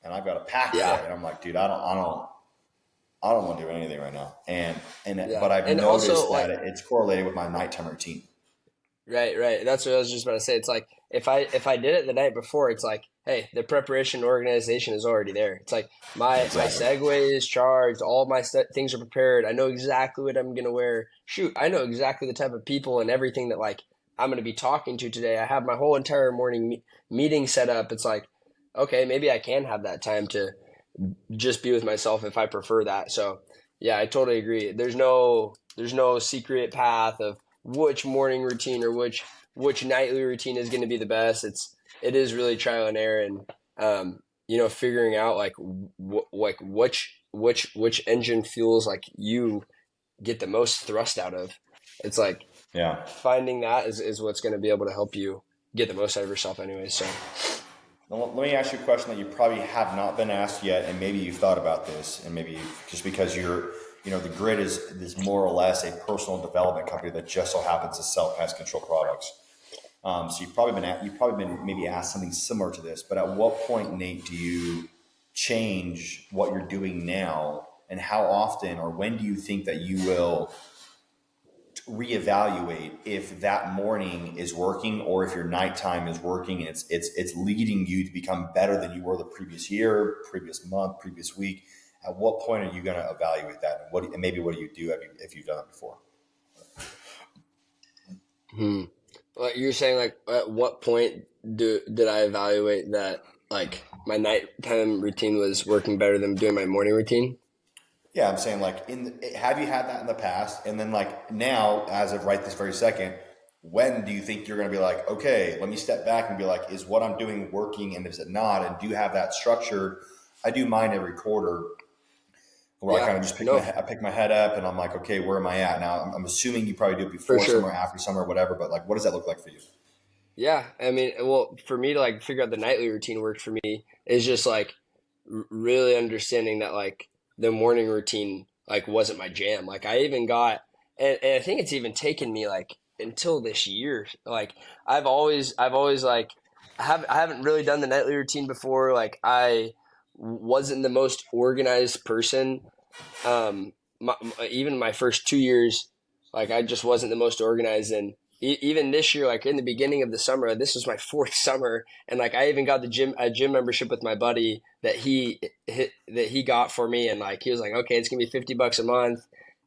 and I've got a pack day, and I'm like, dude, I don't want to do anything right now. But I've noticed also, that it's correlated with my nighttime routine. Right. That's what I was just about to say. It's like if I did it the night before, it's like, hey, the preparation organization is already there. It's like my Segway is charged. All my things are prepared. I know exactly what I'm going to wear. Shoot, I know exactly the type of people and everything that like I'm going to be talking to today. I have my whole entire morning meeting set up. It's like, okay, maybe I can have that time to just be with myself if I prefer that. So yeah, I totally agree. There's no secret path of which morning routine or which nightly routine is going to be the best. It is really trial and error, and figuring out like like which engine fuels like you get the most thrust out of. It's like Yeah. finding that is what's going to be able to help you get the most out of yourself anyway. So Now, let me ask you a question that you probably have not been asked yet, and maybe you've thought about this, and maybe just because the Grid is more or less a personal development company that just so happens to sell pest control products. So you've probably been maybe asked something similar to this. But at what point, Nate, do you change what you're doing now, and how often or when do you think that you will reevaluate if that morning is working or if your nighttime is working and it's leading you to become better than you were the previous year, previous month, previous week? At what point are you going to evaluate that? And maybe what do you do if you've done it before? Like you're saying, like at what point did I evaluate that like my nighttime routine was working better than doing my morning routine? Yeah, I'm saying like have you had that in the past? And then like now, as of right this very second, when do you think you're going to be like, okay, let me step back and be like, is what I'm doing working and is it not? And do you have that structured? I do mine every quarter where I Yeah, kind of just no, pick my head up and I'm like, okay, where am I at now? I'm assuming you probably do it for before sure. summer, after summer, whatever. But like, what does that look like for you? Yeah, I mean, well, for me to like figure out the nightly routine worked for me is just like really understanding that like the morning routine like wasn't my jam. Like I even got, and I think it's even taken me like until this year. Like I've always like I haven't really done the nightly routine before. Like I wasn't the most organized person. Even my first 2 years, like I just wasn't the most organized. And even this year, like in the beginning of the summer, this was my fourth summer, and like I even got a gym membership with my buddy that he got for me, and like he was like, okay, it's gonna be $50 a month,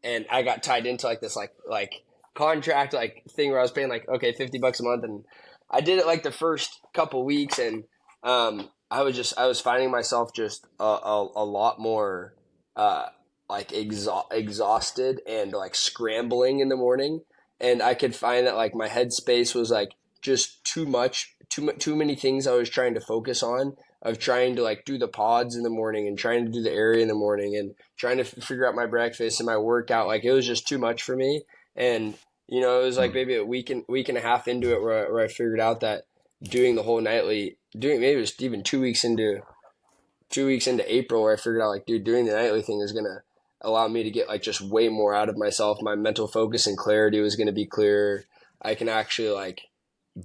and I got tied into like this like contract like thing where I was paying like okay $50 a month, and I did it like the first couple weeks, and I was finding myself just a lot more like exhausted and like scrambling in the morning, and I could find that like my headspace was like just too much, too many things I was trying to focus on, of trying to like do the pods in the morning and trying to do the area in the morning and trying to figure out my breakfast and my workout. Like it was just too much for me. And it was like Hmm. maybe a week and a half into it where I figured out that doing the whole nightly, doing maybe it was even 2 weeks into April, where I figured out like, dude, doing the nightly thing is gonna allow me to get like just way more out of myself. My mental focus and clarity was gonna be clearer. I can actually like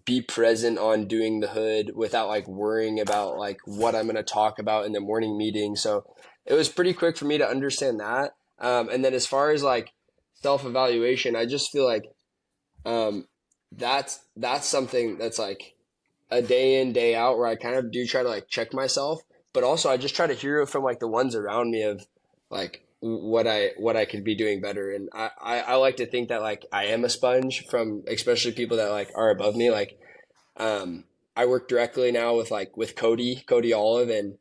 be present on doing the hood without like worrying about like what I'm gonna talk about in the morning meeting. So it was pretty quick for me to understand that. And then as far as like self evaluation, I just feel like um, that's something that's like a day in day out where I kind of do try to like check myself, but also I just try to hear it from like the ones around me of like what I could be doing better. And I like to think that like I am a sponge from especially people that like are above me. Like I work directly now with with Cody Olive, and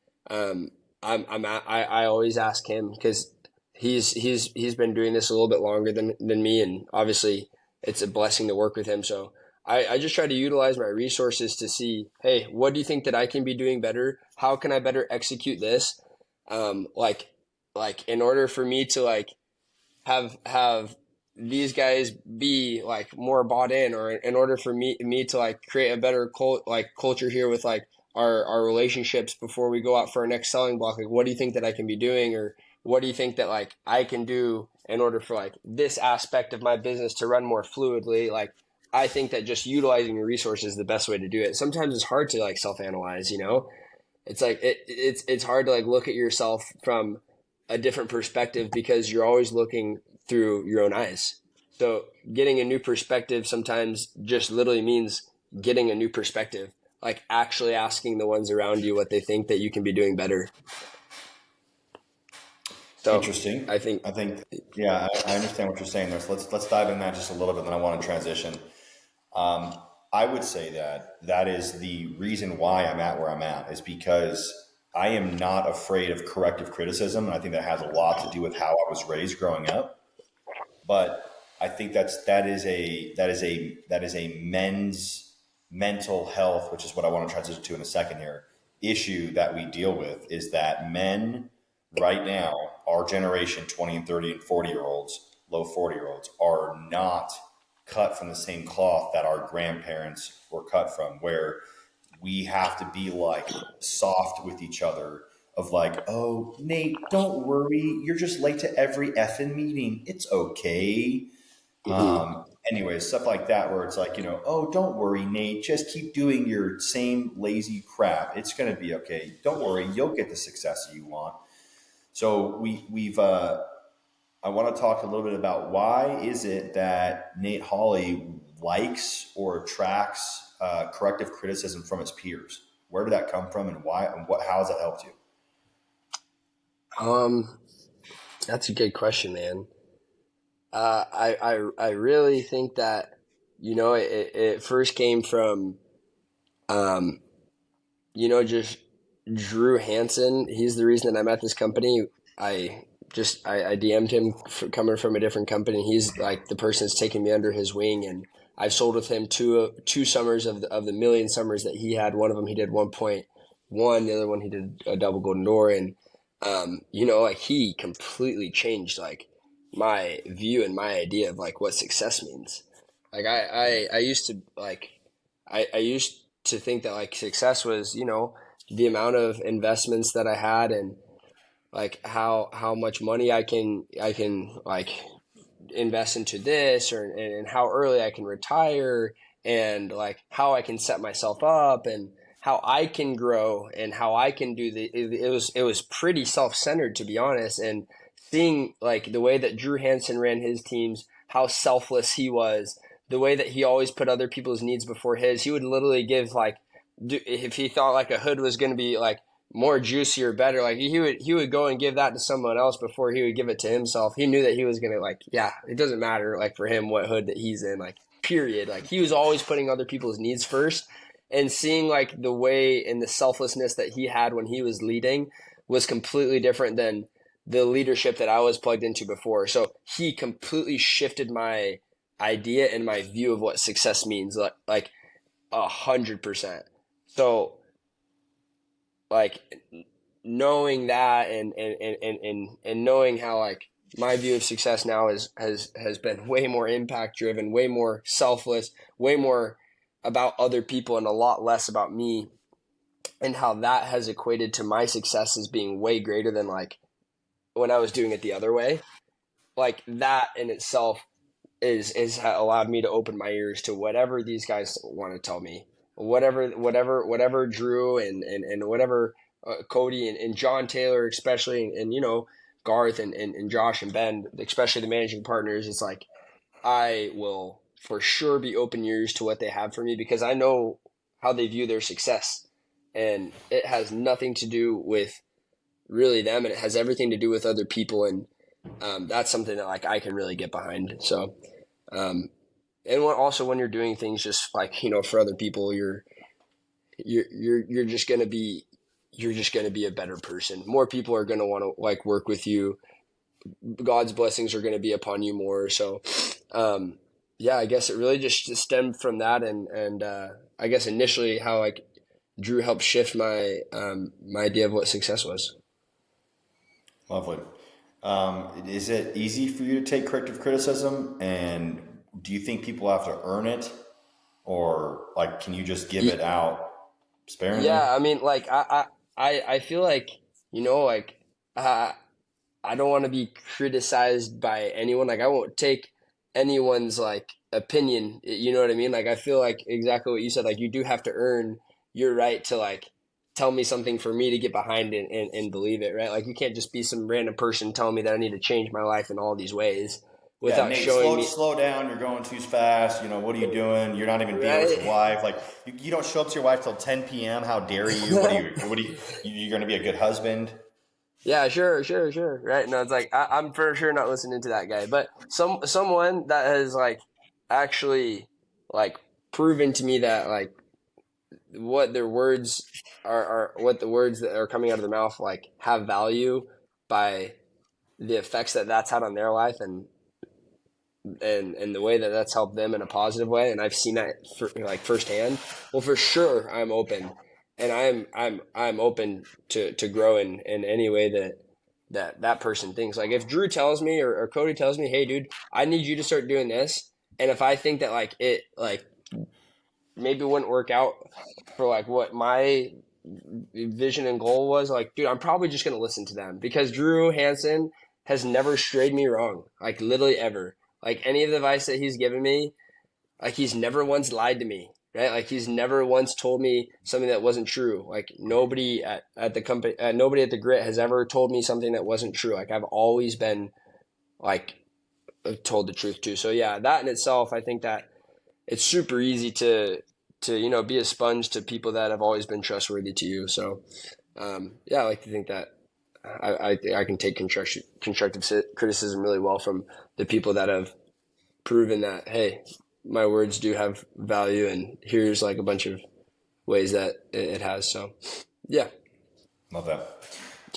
I always ask him because he's been doing this a little bit longer than me, and obviously it's a blessing to work with him. So I just try to utilize my resources to see, hey, what do you think that I can be doing better? How can I better execute this? Um, like in order for me to like have these guys be like more bought in, or in order for me to like create a better culture here with like our relationships before we go out for our next selling block, like what do you think that I can be doing, or what do you think that like I can do in order for like this aspect of my business to run more fluidly? Like I think that just utilizing your resources is the best way to do it. Sometimes it's hard to like self-analyze, it's like it's hard to like look at yourself from a different perspective because you're always looking through your own eyes. So getting a new perspective sometimes just literally means getting a new perspective, like actually asking the ones around you what they think that you can be doing better. So Interesting. I think, I think, yeah, I understand what you're saying there. So let's dive in that just a little bit. Then I want to transition. I would say that is the reason why I'm at where I'm at is because I am not afraid of corrective criticism. And I think that has a lot to do with how I was raised growing up. But I think that is a men's mental health, which is what I want to transition to in a second here. issue that we deal with is that men right now, our generation, 20 and 30 and 40 year olds, low 40-year olds, are not cut from the same cloth that our grandparents were cut from, where we have to be like soft with each other of like, oh, Nate, don't worry. You're just late to every effing meeting. It's okay. Hmm. Anyways, stuff like that, where it's like, oh, don't worry, Nate. Just keep doing your same lazy crap. It's going to be okay. Don't worry. You'll get the success you want. So I want to talk a little bit about why is it that Nate Holley likes or attracts corrective criticism from his peers? Where did that come from, and why? And how has that helped you? Um, that's a good question, man. I really think that, it first came from, um, just Drew Hansen. He's the reason that I'm at this company. I DM'd him coming from a different company. He's like the person that's taken me under his wing, and I've sold with him two summers of the million summers that he had. One of them he did 1.1, the other one he did a double golden door, and like he completely changed like my view and my idea of like what success means. Like I used to like I used to think that like success was, the amount of investments that I had, and like how much money I can like invest into this, or and how early I can retire, and like how I can set myself up, and how I can grow, and how I can do it was pretty self-centered, to be honest. And seeing like the way that Drew Hansen ran his teams, how selfless he was, the way that he always put other people's needs before his. He would literally give like, if he thought like a hood was going to be like more juicy or better, like he would go and give that to someone else before he would give it to himself. He knew that he was gonna, like, yeah, it doesn't matter like for him what hood that he's in, like, period. Like he was always putting other people's needs first. And seeing like the way and the selflessness that he had when he was leading was completely different than the leadership that I was plugged into before. So he completely shifted my idea and my view of what success means, like 100%. So like knowing that, and knowing how like my view of success now has been way more impact driven, way more selfless, way more about other people and a lot less about me, and how that has equated to my success as being way greater than like when I was doing it the other way. Like that in itself is allowed me to open my ears to whatever these guys want to tell me, whatever Drew and whatever Cody and John Taylor especially, and Garth and Josh and Ben, especially the managing partners. It's like I will for sure be open ears to what they have for me, because I know how they view their success, and it has nothing to do with really them, and it has everything to do with other people. And that's something that like I can really get behind. So um, and also when you're doing things just like, for other people, you're just gonna be a better person. More people are gonna want to like work with you. God's blessings are gonna be upon you more. So yeah, I guess it really just stemmed from that, and I guess initially how like Drew helped shift my idea of what success was. Lovely. Is it easy for you to take corrective criticism, and do you think people have to earn it, or like can you just give it out sparingly? Yeah, I mean, like I feel like, like uh, I don't want to be criticized by anyone. Like I won't take anyone's like opinion. You know what I mean? Like I feel like exactly what you said. Like you do have to earn your right to like tell me something for me to get behind it and believe it, right? Like you can't just be some random person telling me that I need to change my life in all these ways Yeah, without Nate, showing me, slow down. You're going too fast. What are you doing? You're not even being with your right? wife. Like you don't show up to your wife till 10 p.m. How dare you? You're going to be a good husband? Yeah, sure. Right? No, it's like I'm for sure not listening to that guy. But someone that has like actually like proven to me that like what their words are what the words that are coming out of their mouth like have value by the effects that that's had on their life, and the way that that's helped them in a positive way, and I've seen that like firsthand. Well, for sure, I'm open. and I'm open to grow in any way that person thinks. Like if Drew tells me or Cody tells me, hey dude, I need you to start doing this, and if I think that like it like maybe wouldn't work out for like what my vision and goal was, like dude, I'm probably just gonna listen to them because Drew Hansen has never strayed me wrong, like literally ever. Like any of the advice that he's given me, like he's never once lied to me, right? Like he's never once told me something that wasn't true. Like nobody at the company, nobody at the Grit has ever told me something that wasn't true. Like I've always been like told the truth too. So yeah, that in itself, I think that it's super easy to be a sponge to people that have always been trustworthy to you. So yeah, I like to think that I can take constructive criticism really well from the people that have proven that, hey, my words do have value, and here's like a bunch of ways that it has. So yeah. Love that.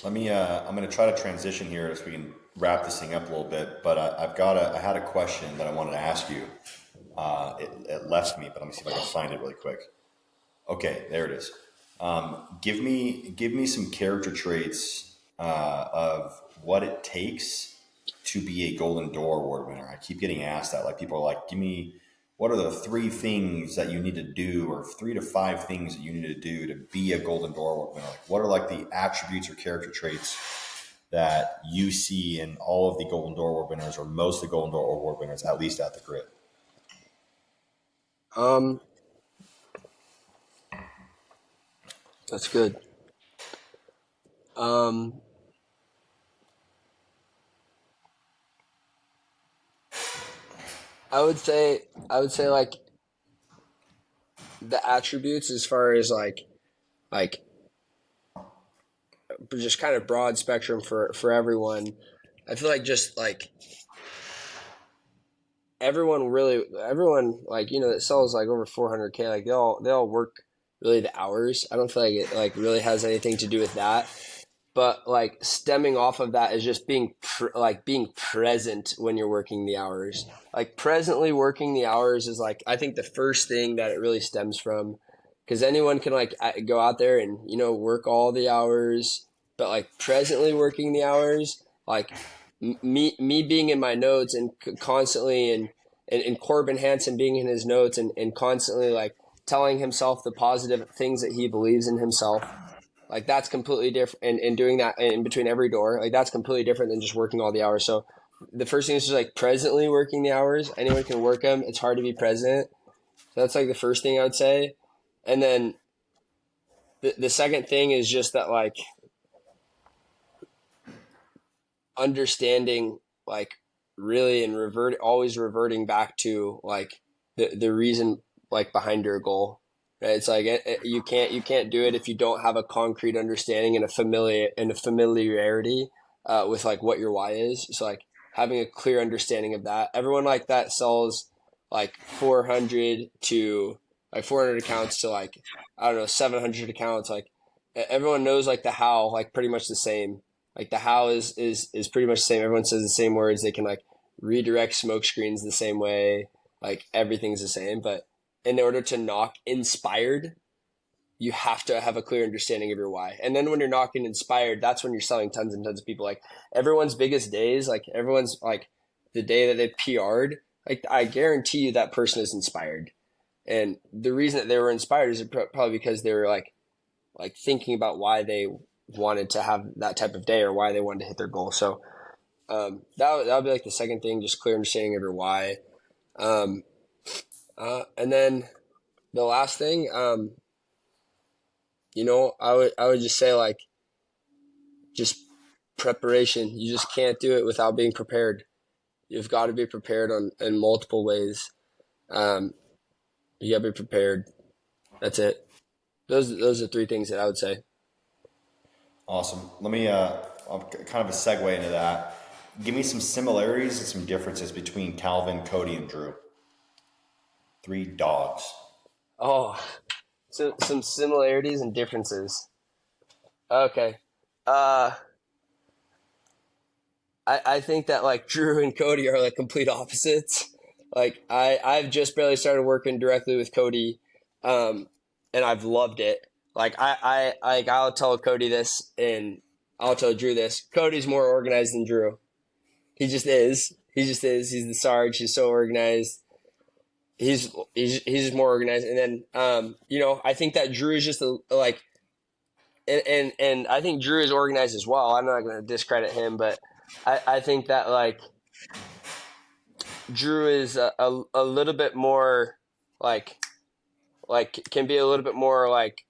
Let me. I'm going to try to transition here so we can wrap this thing up a little bit. But I had a question that I wanted to ask you. It left me, but let me see if I can find it really quick. Okay, there it is. Give me some character traits of what it takes to be a Golden Door Award winner. I keep getting asked that. Like people are like, give me, what are the 3 things that you need to do, or 3 to 5 things that you need to do to be a Golden Door Award winner? Like, what are like the attributes or character traits that you see in all of the Golden Door Award winners, or most of the Golden Door Award winners, at least at the Grit? That's good. I would say like the attributes as far as like just kind of broad spectrum for everyone. I feel like just like everyone like that sells like over 400K, like they all work really the hours. I don't feel like it like really has anything to do with that. But like stemming off of that is just being present when you're working the hours. Like presently working the hours is like I think the first thing that it really stems from, because anyone can like go out there and work all the hours, but like presently working the hours, like me being in my notes and constantly and Corbin Hansen being in his notes and constantly like telling himself the positive things that he believes in himself. Like that's completely different, and doing that in between every door, like that's completely different than just working all the hours. So the first thing is just like presently working the hours. Anyone can work them. It's hard to be present. So that's like the first thing I would say. And then the second thing is just that like understanding like really and always reverting back to like the reason like behind your goal. It's like you can't do it if you don't have a concrete understanding and a familiarity with like what your why is. So like having a clear understanding of that. Everyone like that sells like 400 accounts to like I don't know 700 accounts. Like everyone knows like the how like pretty much the same. Like the how is pretty much the same. Everyone says the same words. They can like redirect smoke screens the same way. Like everything's the same, but in order to knock inspired, you have to have a clear understanding of your why. And then when you're knocking inspired, that's when you're selling tons and tons of people. Like everyone's biggest days, like everyone's like the day that they PR'd, like I guarantee you that person is inspired. And the reason that they were inspired is probably because they were like thinking about why they wanted to have that type of day or why they wanted to hit their goal. So that would be like the second thing, just clear understanding of your why. And then the last thing, I would just say like, just preparation. You just can't do it without being prepared. You've got to be prepared in multiple ways. You gotta be prepared. That's it. Those are 3 things that I would say. Awesome. Let me kind of a segue into that. Give me some similarities and some differences between Calvin, Cody, and Drew. 3 dogs. Oh, so some similarities and differences. Okay. I think that like Drew and Cody are like complete opposites. Like I've just barely started working directly with Cody, and I've loved it. Like I'll tell Cody this and I'll tell Drew this. Cody's more organized than Drew. He just is. He just is. He's the Sarge. He's so organized. He's just more organized. And then I think that Drew is just like and I think Drew is organized as well. I'm not going to discredit him, but I think that like Drew is a little bit more like can be a little bit more like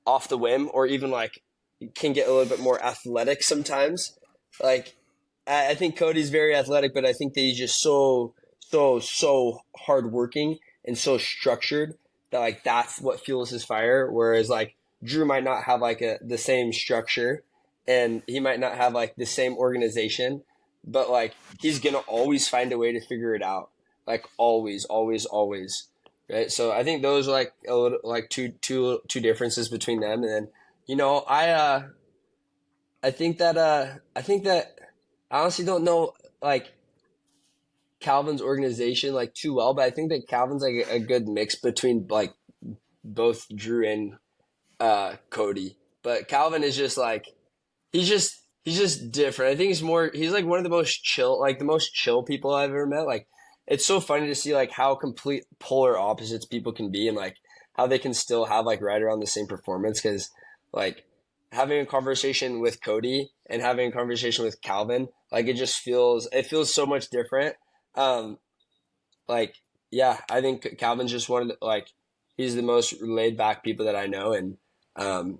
off the whim, or even like can get a little bit more athletic sometimes. Like I think Cody's very athletic, but I think that he's just so hardworking and so structured that like that's what fuels his fire. Whereas like Drew might not have like the same structure, and he might not have like the same organization, but like he's gonna always find a way to figure it out. Like always, always, always. Right. So I think those are like a little like two differences between them. And then, I think that I honestly don't know like Calvin's organization like too well, but I think that Calvin's like a good mix between like both Drew and Cody. But Calvin is just like he's just different. I think he's like one of the most chill people I've ever met. Like it's so funny to see like how complete polar opposites people can be, and like how they can still have like right around the same performance. Because like having a conversation with Cody and having a conversation with Calvin, like it feels so much different. Um, like yeah, I think Calvin's just one of the, like he's the most laid back people that I know, and um,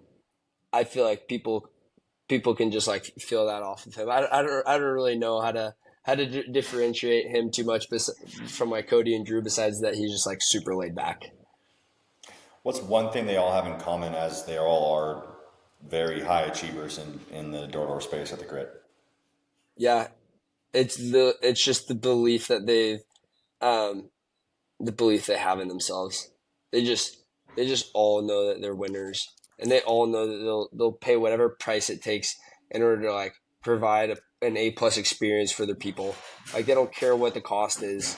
I feel like people can just like feel that off of him. I don't really know how to differentiate him too much from like Cody and Drew. Besides that, he's just like super laid back. What's one thing they all have in common, as they all are very high achievers in the door space at the grid? Yeah, it's just um the belief they have in themselves. They just all know that they're winners, and they all know that they'll pay whatever price it takes in order to like provide an A+ experience for their people. Like they don't care what the cost is.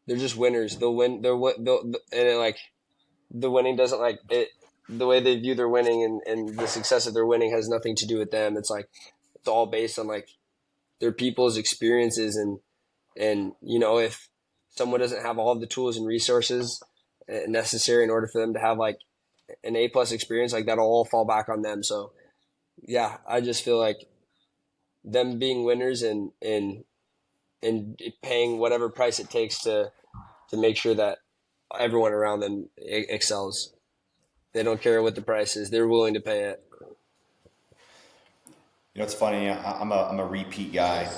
They're just winners. They'll win. Like the winning doesn't like it. The way they view their winning and the success of their winning has nothing to do with them. It's like it's all based on like their people's experiences, and if someone doesn't have all of the tools and resources necessary in order for them to have like an A+ experience, like that'll all fall back on them. So yeah, I just feel like them being winners and paying whatever price it takes to make sure that everyone around them excels. They don't care what the price is; they're willing to pay it. It's funny. I'm a repeat guy.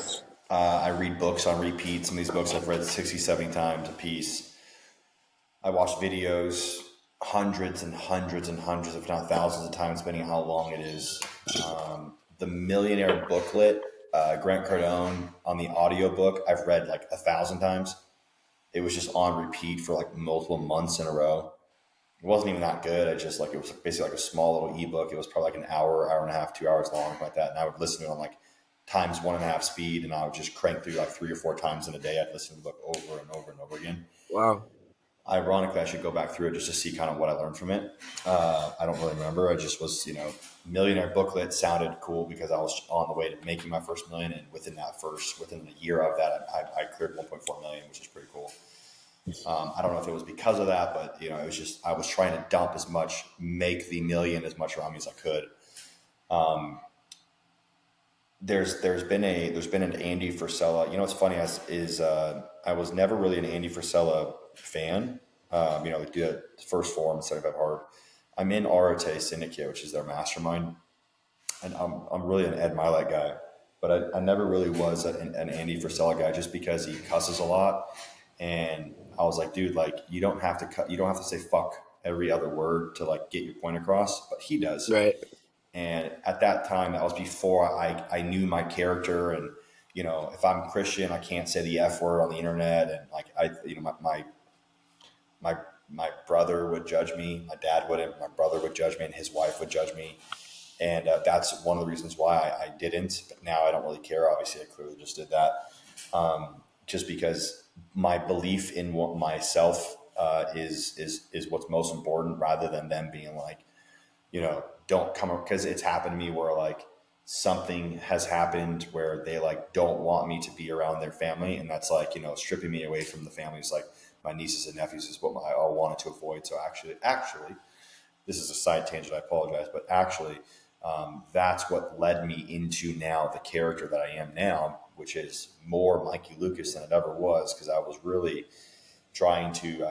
I read books on repeat. Some of these books I've read 60, 70 times a piece. I watch videos hundreds and hundreds and hundreds, if not thousands of times, depending on how long it is. The Millionaire Booklet, Grant Cardone on the audiobook, I've read like 1,000 times. It was just on repeat for like multiple months in a row. It wasn't even that good. It was basically like a small little ebook. It was probably like an hour and a half, 2 hours long, like that. And I would listen to it on like times 1.5 speed, and I would just crank through like 3 or 4 times in a day. I'd listen to the book over and over and over again. Wow. Ironically, I should go back through it just to see kind of what I learned from it. I don't really remember. I just was, Millionaire Booklet sounded cool because I was on the way to making my first million. And within a year of that, I cleared 1.4 million, which is pretty cool. I don't know if it was because of that, but it was just, I was trying to dump make the million as much around me as I could. There's been an Andy Frisella. What's funny is I was never really an Andy Frisella fan. We do the first forum instead of hard. I'm in Arate Syndicate, which is their mastermind, and I'm really an Ed Milet guy, but I never really was an Andy Frisella guy, just because he cusses a lot. And I was like, dude, like you don't have to say fuck every other word to like get your point across, but he does. Right. And at that time, that was before I knew my character. And, if I'm Christian, I can't say the F word on the internet. And like, my brother would judge me. My dad wouldn't. My brother would judge me, and his wife would judge me. And that's one of the reasons why I didn't. But now I don't really care. Obviously, I clearly just did that. Just because my belief in myself is what's most important, rather than them being like, don't come, because it's happened to me where like something has happened where they like don't want me to be around their family, and that's like, stripping me away from the families, like my nieces and nephews is what I all wanted to avoid. So actually, this is a side tangent, I apologize, but actually, that's what led me into now the character that I am now, which is more Mikey Lucas than it ever was, because I was really trying to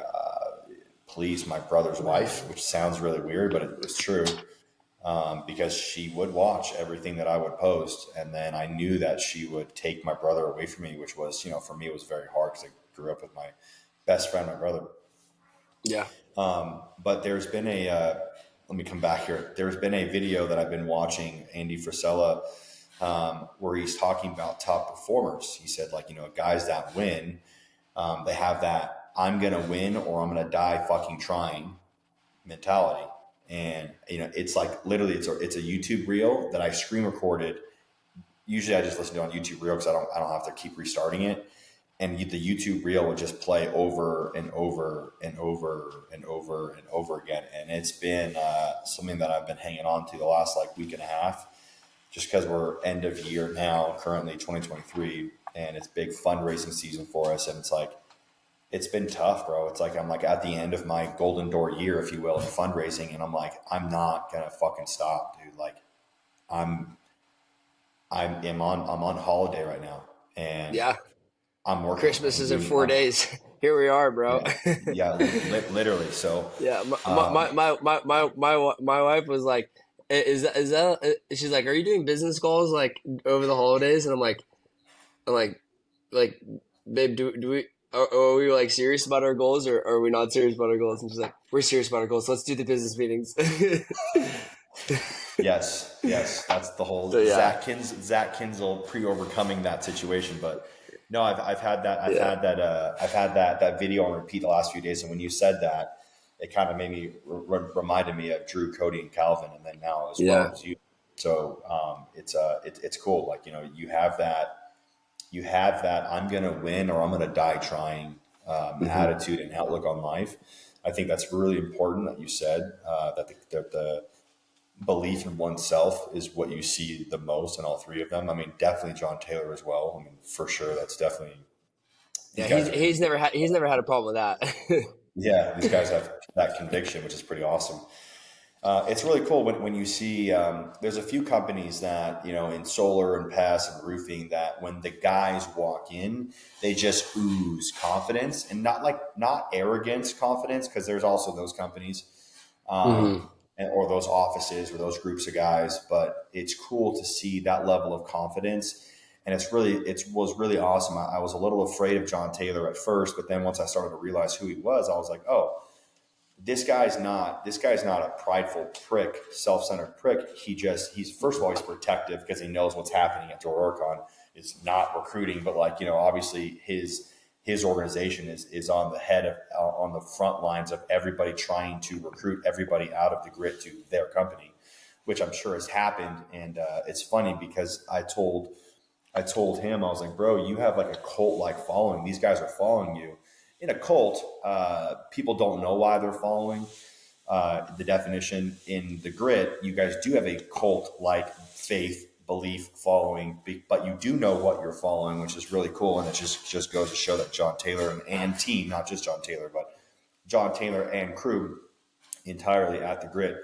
please my brother's wife, which sounds really weird, but it was true, because she would watch everything that I would post, and then I knew that she would take my brother away from me, which was, for me, it was very hard because I grew up with my best friend, my brother. Yeah. But there's been let me come back here. There's been a video that I've been watching, Andy Frisella, where he's talking about top performers. He said, like, guys that win, they have that I'm going to win or I'm going to die fucking trying mentality. And, it's like literally it's a YouTube reel that I screen recorded. Usually I just listen to it on YouTube reel because I don't have to keep restarting it. And the YouTube reel would just play over and over and over and over and over again. And it's been something that I've been hanging on to the last like week and a half, just because we're end of year now, currently 2023, and it's big fundraising season for us. And it's like, it's been tough, bro. It's like, I'm like at the end of my golden door year, if you will, in fundraising. And I'm like, I'm not going to fucking stop, dude. Like I'm on holiday right now, and Yeah. I'm working. Christmas is in 4 days. Here we are, bro. Yeah, literally. So yeah, my wife was like, "Is that?" She's like, "Are you doing business goals like over the holidays?" And I'm like, babe, do we are we like serious about our goals, or are we not serious about our goals? And she's like, "We're serious about our goals. Let's do the business meetings." yes, that's the whole So, yeah. Zach Kinzel pre-overcoming that situation, but. No, I've had that. I've had that video on repeat the last few days. And when you said that, it kind of made me reminded me of Drew, Cody, and Calvin, and then now as well as you. So it's cool. Like, you have that I'm gonna win or I'm gonna die trying attitude and outlook on life. I think that's really important that you said that the belief in oneself is what you see the most in all three of them. I mean, definitely John Taylor as well. I mean, for sure, that's definitely. Yeah, he's never had a problem with that. Yeah, these guys have that conviction, which is pretty awesome. It's really cool when you see there's a few companies that, in solar and pest and roofing, that when the guys walk in, they just ooze confidence, and not arrogance confidence, because there's also those companies. Or those offices or those groups of guys, but it's cool to see that level of confidence. And it was really awesome. I was a little afraid of John Taylor at first, but then once I started to realize who he was, I was like, oh, this guy's not a prideful prick, self-centered prick. He's first of all, he's protective because he knows what's happening at to work on. It's not recruiting, but obviously his organization is on on the front lines of everybody trying to recruit everybody out of the grit to their company, which I'm sure has happened. And it's funny because I told him, I was like, bro, you have like a cult-like following. These guys are following you. In a cult, people don't know why they're following. The definition in the grit, you guys do have a cult-like faith, belief, following, but you do know what you're following, which is really cool. And it just goes to show that John Taylor and team, not just John Taylor, but John Taylor and crew entirely at the grit,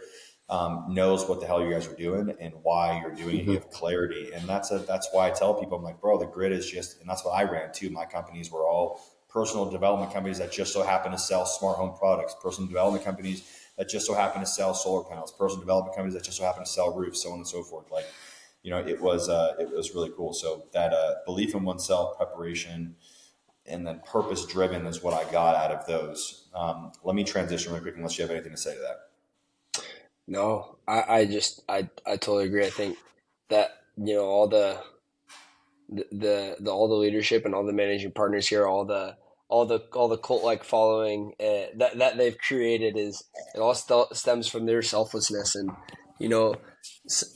knows what the hell you guys are doing and why you're doing it. You have clarity. And that's why I tell people, I'm like, bro, the grit is just, and that's what I ran too. My companies were all personal development companies that just so happen to sell smart home products, personal development companies that just so happen to sell solar panels, personal development companies that just so happen to sell roofs, so on and so forth. Like, it was really cool. So that belief in oneself, preparation, and then purpose driven is what I got out of those. Let me transition really quick, unless you have anything to say to that. No, I totally agree. I think that, all the leadership and all the managing partners here, all the cult like following that they've created, it all stems from their selflessness. And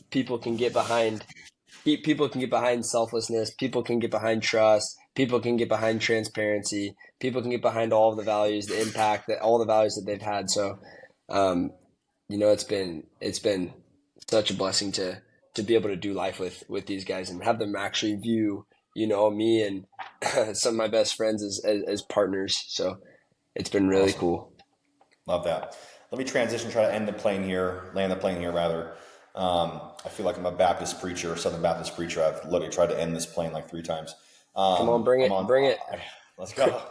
people can get behind selflessness. People can get behind trust. people can get behind transparency. People can get behind all of the values, the impact, that all the values that they've had. So, it's been such a blessing to be able to do life with these guys and have them actually view, me and some of my best friends as partners. So it's been really Awesome. cool. Love that. Let me transition, try to land the plane here rather. I feel like I'm a Baptist preacher, Southern Baptist preacher. I've literally tried to end this plane like 3 times. Come on, bring I'm it, on. bring it. Let's go.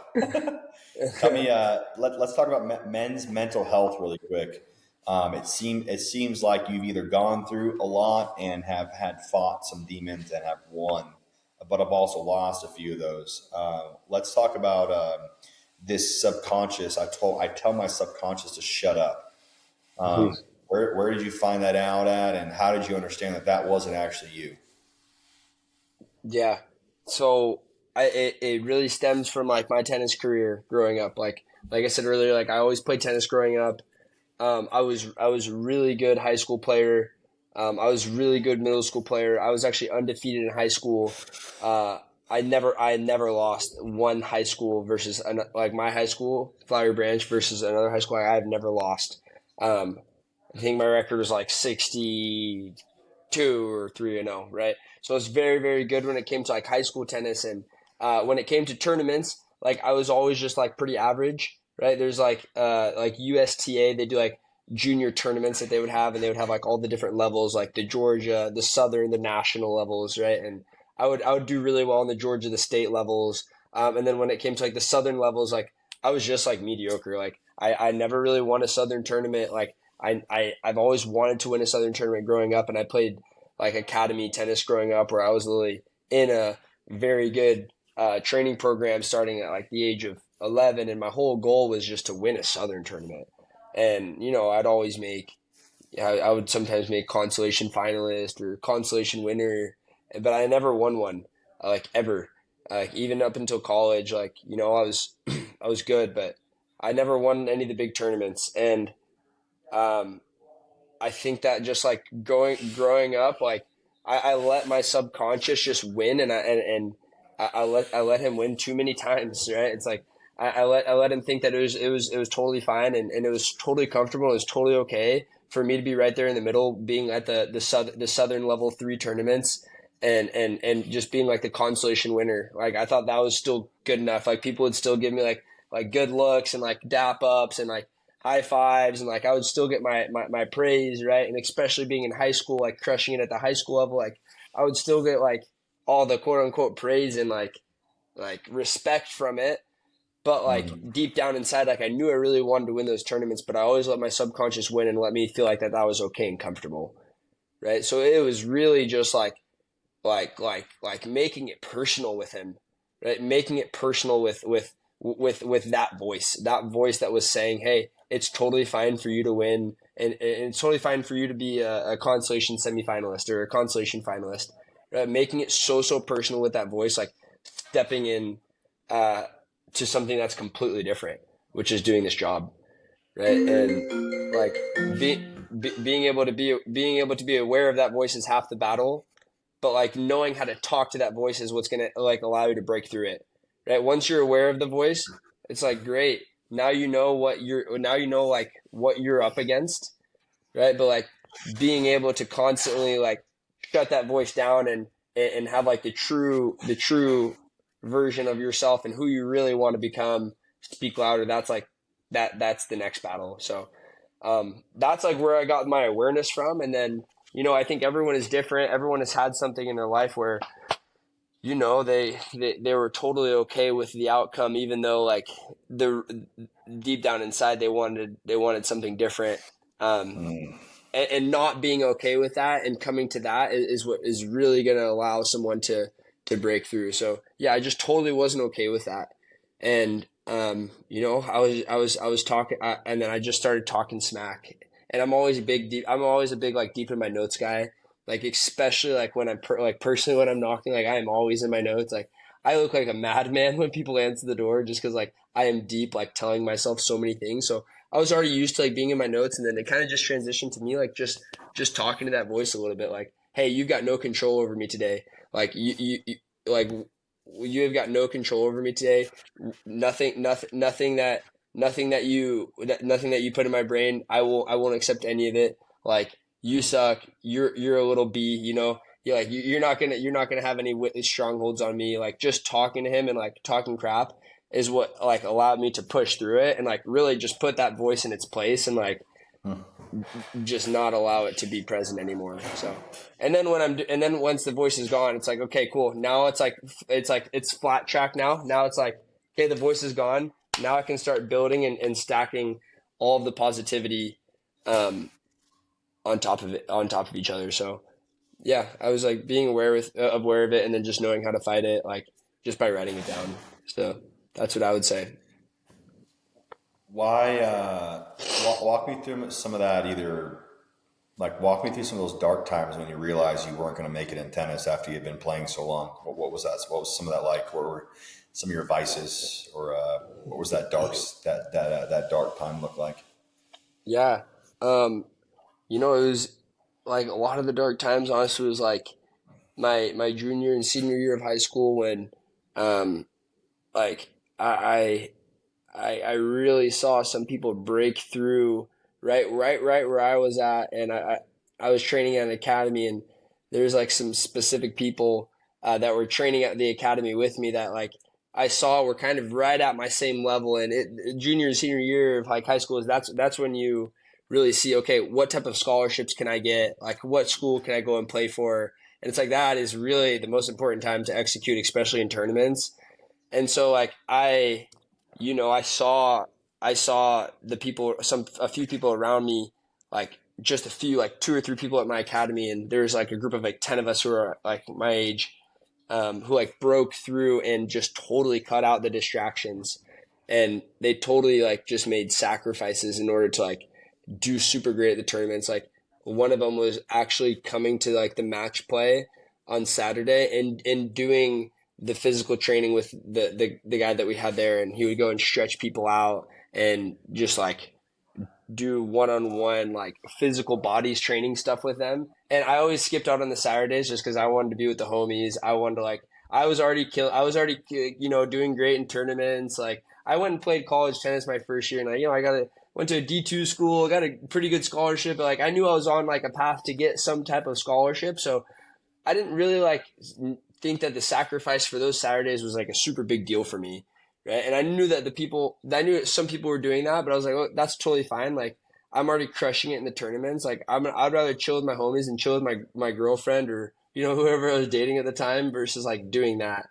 Tell me. Let's talk about men's mental health really quick. It seems like you've either gone through a lot and have had fought some demons and have won, but I've also lost a few of those. Let's talk about this subconscious. I tell my subconscious to shut up. Mhm. Where did you find that out at, and how did you understand that wasn't actually you? Yeah. So it really stems from like my tennis career growing up. Like I said earlier, like I always played tennis growing up. I was a really good high school player. I was a really good middle school player. I was actually undefeated in high school. Uh, I never lost one high school versus like my high school, Flowery Branch versus another high school. I've never lost. Um, I think my record was like 62 or 3-0, right? So it's very, very good when it came to like high school tennis. And when it came to tournaments, like I was always just like pretty average, right? There's like USTA, they do like junior tournaments that they would have, and they would have like all the different levels, like the Georgia, the Southern, the national levels, right? And I would do really well in the Georgia, the state levels. And then when it came to like the Southern levels, like I was just like mediocre. Like I never really won a Southern tournament. Like I've always wanted to win a Southern tournament growing up, and I played like academy tennis growing up, where I was literally in a very good training program starting at like the age of 11, and my whole goal was just to win a Southern tournament. And I'd always make, I would sometimes make consolation finalist or consolation winner, but I never won one, like ever. Like even up until college, like I was I was good, but I never won any of the big tournaments. And um, I think that just like growing up, like I let my subconscious just win, and I let him win too many times, right? It's like I let him think that it was totally fine, and it was totally comfortable. It was totally okay for me to be right there in the middle, being at the Southern level 3 tournaments, and just being like the consolation winner. Like I thought that was still good enough. Like people would still give me like good looks and like dap ups and like high fives, and like I would still get my praise, right? And especially being in high school, like crushing it at the high school level, like I would still get like all the quote unquote praise and like respect from it. But like Mm. deep down inside, like I knew I really wanted to win those tournaments, but I always let my subconscious win and let me feel like that was okay and comfortable, right? So it was really just like making it personal with him, right? Making it personal with that voice that was saying, "Hey, it's totally fine for you to win, and it's totally fine for you to be a consolation semifinalist or a consolation finalist." Right? Making it so personal with that voice, like stepping in uh, to something that's completely different, which is doing this job, right? And like being able to be aware of that voice is half the battle, but like knowing how to talk to that voice is what's gonna like allow you to break through it, right? Once you're aware of the voice, it's like great. Now you know like what you're up against, right? But like being able to constantly like shut that voice down and have like the true version of yourself and who you really want to become speak louder. That's the next battle. So that's like where I got my awareness from. And then I think everyone is different. Everyone has had something in their life where they were totally okay with the outcome, even though like the deep down inside they wanted something different. Um, Mm. and not being okay with that and coming to that is what is really going to allow someone to break through. So yeah, I just totally wasn't okay with that. And I was talking, and then I just started talking smack. And I'm always a big like deep in my notes guy. Like especially like when like personally when I'm knocking, like I am always in my notes. Like I look like a madman when people answer the door, just because like I am deep, like telling myself so many things. So I was already used to like being in my notes, and then it kind of just transitioned to me like just talking to that voice a little bit, like, hey, you've got no control over me today. Like you like you have got no control over me today. Nothing that you put in my brain, I won't accept any of it. Like, you suck. You're a little B, you know. You're like, you're not gonna have any strongholds on me. Like, just talking to him and like talking crap is what like allowed me to push through it and like really just put that voice in its place and like just not allow it to be present anymore. So, and then and then once the voice is gone, it's like, okay, cool. Now it's flat track now. Now it's like, okay, the voice is gone. Now I can start building and stacking all of the positivity, on top of each other. So yeah, I was like being aware of it and then just knowing how to fight it, like just by writing it down. So that's what I would say. Why, walk me through some of that, walk me through some of those dark times when you realized you weren't going to make it in tennis after you'd been playing so long. What was that? What was some of that like? What were some of your vices, or what was that dark time look like? Yeah. It was like a lot of the dark times, honestly, was like my junior and senior year of high school when, like I really saw some people break through right where I was at, and I was training at an academy, and there's like some specific people that were training at the academy with me that like I saw were kind of right at my same level, and junior and senior year of like high school is that's when you really see, okay, what type of scholarships can I get, like what school can I go and play for, and it's like that is really the most important time to execute, especially in tournaments. And so like I saw a few people around me, like just a few, like two or three people at my academy, and there's like a group of like 10 of us who are like my age, who like broke through and just totally cut out the distractions, and they totally like just made sacrifices in order to like do super great at the tournaments. Like one of them was actually coming to like the match play on Saturday and doing the physical training with the guy that we had there, and he would go and stretch people out and just like do one-on-one like physical bodies training stuff with them. And I always skipped out on the Saturdays just because I wanted to be with the homies. I wanted to like I was already doing great in tournaments. Like I went and played college tennis my first year, and I went to a D2 school, got a pretty good scholarship. But like I knew I was on like a path to get some type of scholarship, so I didn't really like think that the sacrifice for those Saturdays was like a super big deal for me, right? And I knew that some people were doing that, but I was like, oh, that's totally fine. Like I'm already crushing it in the tournaments. Like I'd rather chill with my homies and chill with my girlfriend or whoever I was dating at the time versus like doing that.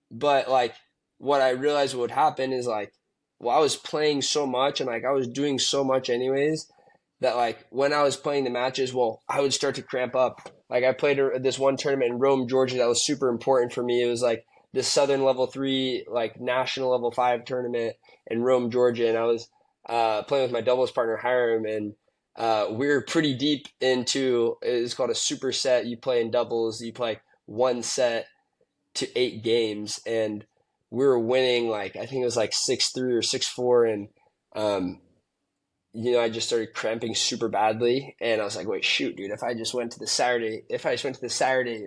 But like what I realized would happen is like, well, I was playing so much and like I was doing so much anyways that like when I was playing the matches, well, I would start to cramp up. Like I played this one tournament in Rome, Georgia that was super important for me. It was like this Southern Level 3, like National Level 5 tournament in Rome, Georgia, and I was playing with my doubles partner Hiram, and we were pretty deep into, it's called a super set. You play in doubles, you play like 1 set to 8 games, and we were winning like I think it was like 6-3 or 6-4, and I just started cramping super badly, and I was like, wait, shoot, dude, if I just went to the Saturday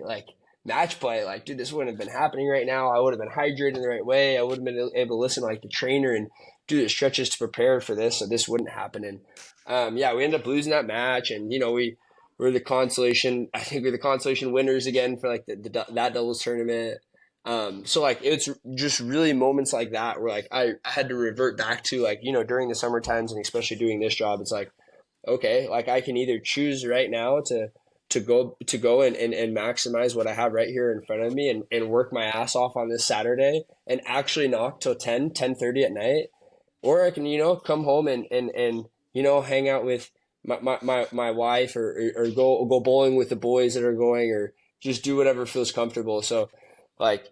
like match play, like, dude, this wouldn't have been happening right now. I would have been hydrated the right way. I would have been able to listen to like the trainer and do the stretches to prepare for this, so this wouldn't happen. And we ended up losing that match, and we were the consolation. I think we're the consolation winners again for like that doubles tournament. So like it's just really moments like that where like I had to revert back to like during the summer times, and especially doing this job, it's like, okay, like I can either choose right now to go and maximize what I have right here in front of me and work my ass off on this Saturday and actually knock till 10:30 at night, or I can come home and hang out with my wife or go bowling with the boys that are going, or just do whatever feels comfortable. So like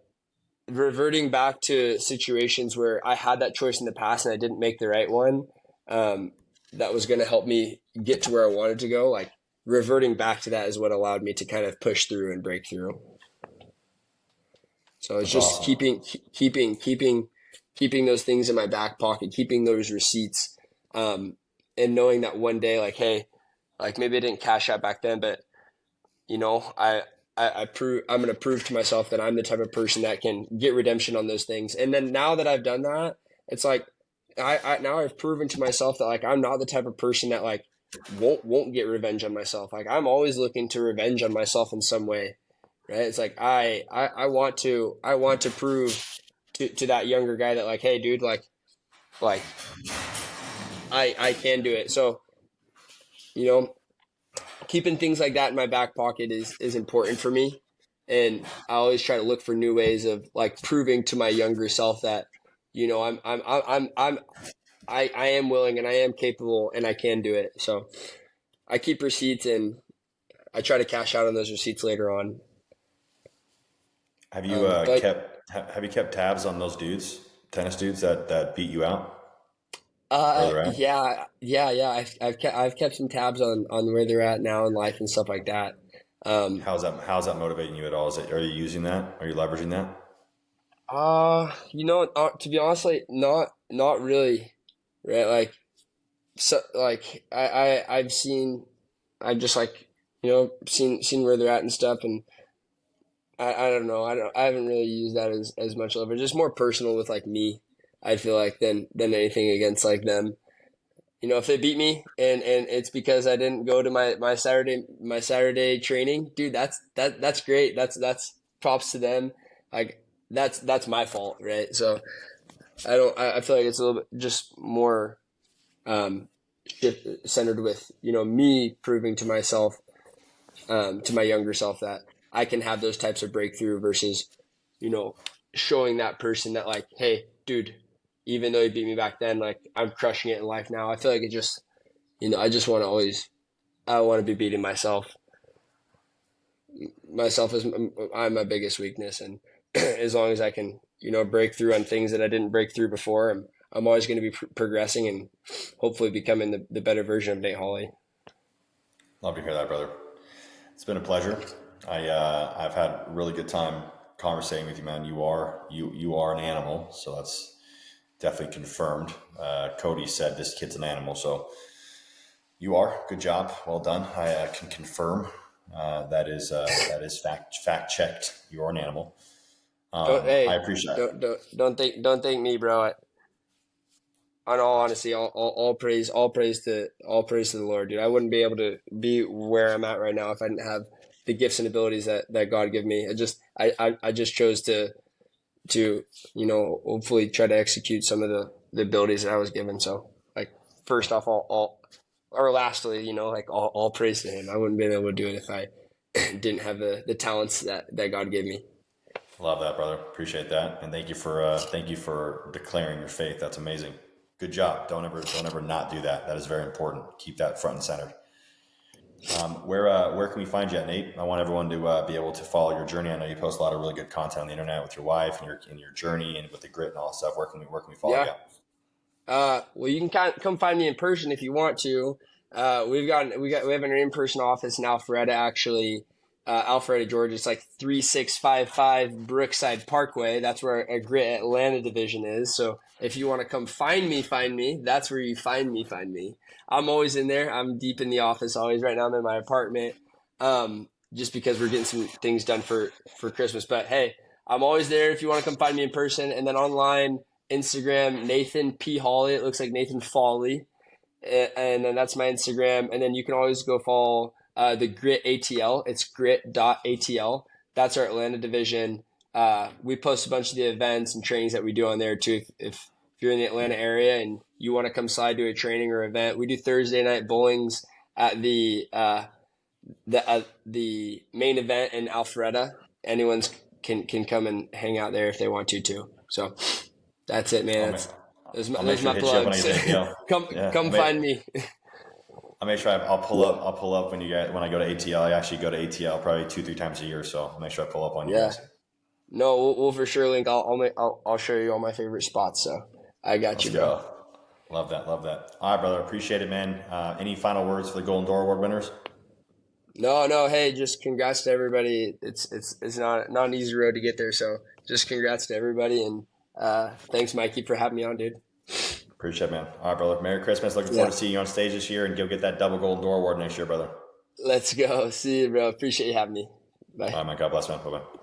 reverting back to situations where I had that choice in the past and I didn't make the right one, that was going to help me get to where I wanted to go. Like reverting back to that is what allowed me to kind of push through and break through. So it's just awesome. keeping those things in my back pocket, keeping those receipts, and knowing that one day, like, hey, like maybe I didn't cash out back then, but I'm going to prove to myself that I'm the type of person that can get redemption on those things. And then now that I've done that, it's like, now I've proven to myself that like, I'm not the type of person that like won't get revenge on myself. Like I'm always looking to revenge on myself in some way. Right. It's like, I want to prove to that younger guy that like, hey dude, like I can do it. So, you know, keeping things like that in my back pocket is important for me. And I always try to look for new ways of like proving to my younger self that, you know, I am willing and I am capable and I can do it. So I keep receipts and I try to cash out on those receipts later on. Have you But have you kept tabs on those dudes, tennis dudes that beat you out? Where they're at? yeah. I've kept some tabs on where they're at now in life and stuff like that. Um, How's that motivating you at all? Are you using that? Are you leveraging that? you know, to be honest, like not really, right? Like, so, like I've just like, you know, seen where they're at and stuff, and I don't know, I haven't really used that as much leverage. Just more personal with like me, I feel like than anything against like them. You know, if they beat me and it's because I didn't go to my Saturday training, dude, that's great. That's props to them. Like that's my fault, right? So I feel like it's a little bit just more um centered with, you know, me proving to myself, to my younger self that I can have those types of breakthrough versus, you know, showing that person that like, hey, dude, even though you beat me back then, like I'm crushing it in life now. I feel like it just, you know, I just want to always, I want to be beating myself. Myself is I'm my biggest weakness, and as long as I can, you know, break through on things that I didn't break through before, I'm always going to be progressing and hopefully becoming the better version of Nate Holley. Love to hear that, brother. It's been a pleasure. I've had a really good time conversating with you, man. You are an animal, so that's definitely confirmed. Cody said this kid's an animal, so you are. Good job, well done. I can confirm that is fact checked. You are an animal. Don't I hey, appreciate it. don't thank me, bro. On all honesty, all praise to the Lord, dude. I wouldn't be able to be where I'm at right now if I didn't have the gifts and abilities that God gave me. I just chose to, you know, hopefully try to execute some of the abilities that I was given. So like first off, all or lastly, you know, like all praise to him. I wouldn't be able to do it if I didn't have the talents that God gave me. Love that, brother. Appreciate that, and thank you for declaring your faith. That's amazing. Good job. Don't ever not do that. That is very important. Keep that front and center. Where can we find you at, Nate? I want everyone to be able to follow your journey. I know you post a lot of really good content on the internet with your wife and your journey and with the grit and all that stuff. Where can we follow you Yeah. at? Well, you can come find me in person if you want to. We have an in-person office in Alpharetta, actually, Alpharetta, Georgia. It's like 3655 Brookside Parkway. That's where a Grit Atlanta division is. So if you want to come find me. That's where you find me. Find me. I'm always in there. I'm deep in the office always. Right now I'm in my apartment, just because we're getting some things done for Christmas. But hey, I'm always there if you want to come find me in person, and then online. Instagram, Nathan P. Holley. It looks like Nathan Foley. And then that's my Instagram. And then you can always go follow the Grit ATL. It's grit.atl. That's our Atlanta division. We post a bunch of the events and trainings that we do on there too. If you're in the Atlanta area and you want to come slide to a training or event, we do Thursday night bowlings at the main event in Alpharetta. Anyone's can come and hang out there if they want to too. So that's it, man. I'll make Those sure my to hit you up when I plugs. get to ATL. Yeah, Come find me. I'll make sure I'll pull up. I'll pull up when I go to ATL. I actually go to ATL probably 2-3 times a year, so I'll make sure I pull up on you Yeah. guys. No, we'll for sure link. I'll show you all my favorite spots. So I got Let's you, bro. go. Love that. Love that. All right, brother. Appreciate it, man. Any final words for the Golden Door Award winners? No. Hey, just congrats to everybody. It's not an easy road to get there. So just congrats to everybody, and thanks, Mikey, for having me on, dude. Appreciate it, man. All right, brother. Merry Christmas. Looking forward to seeing you on stage this year and go get that double Golden Door Award next year, brother. Let's go. See you, bro. Appreciate you having me. Bye. All right, man. God bless, man. Bye bye.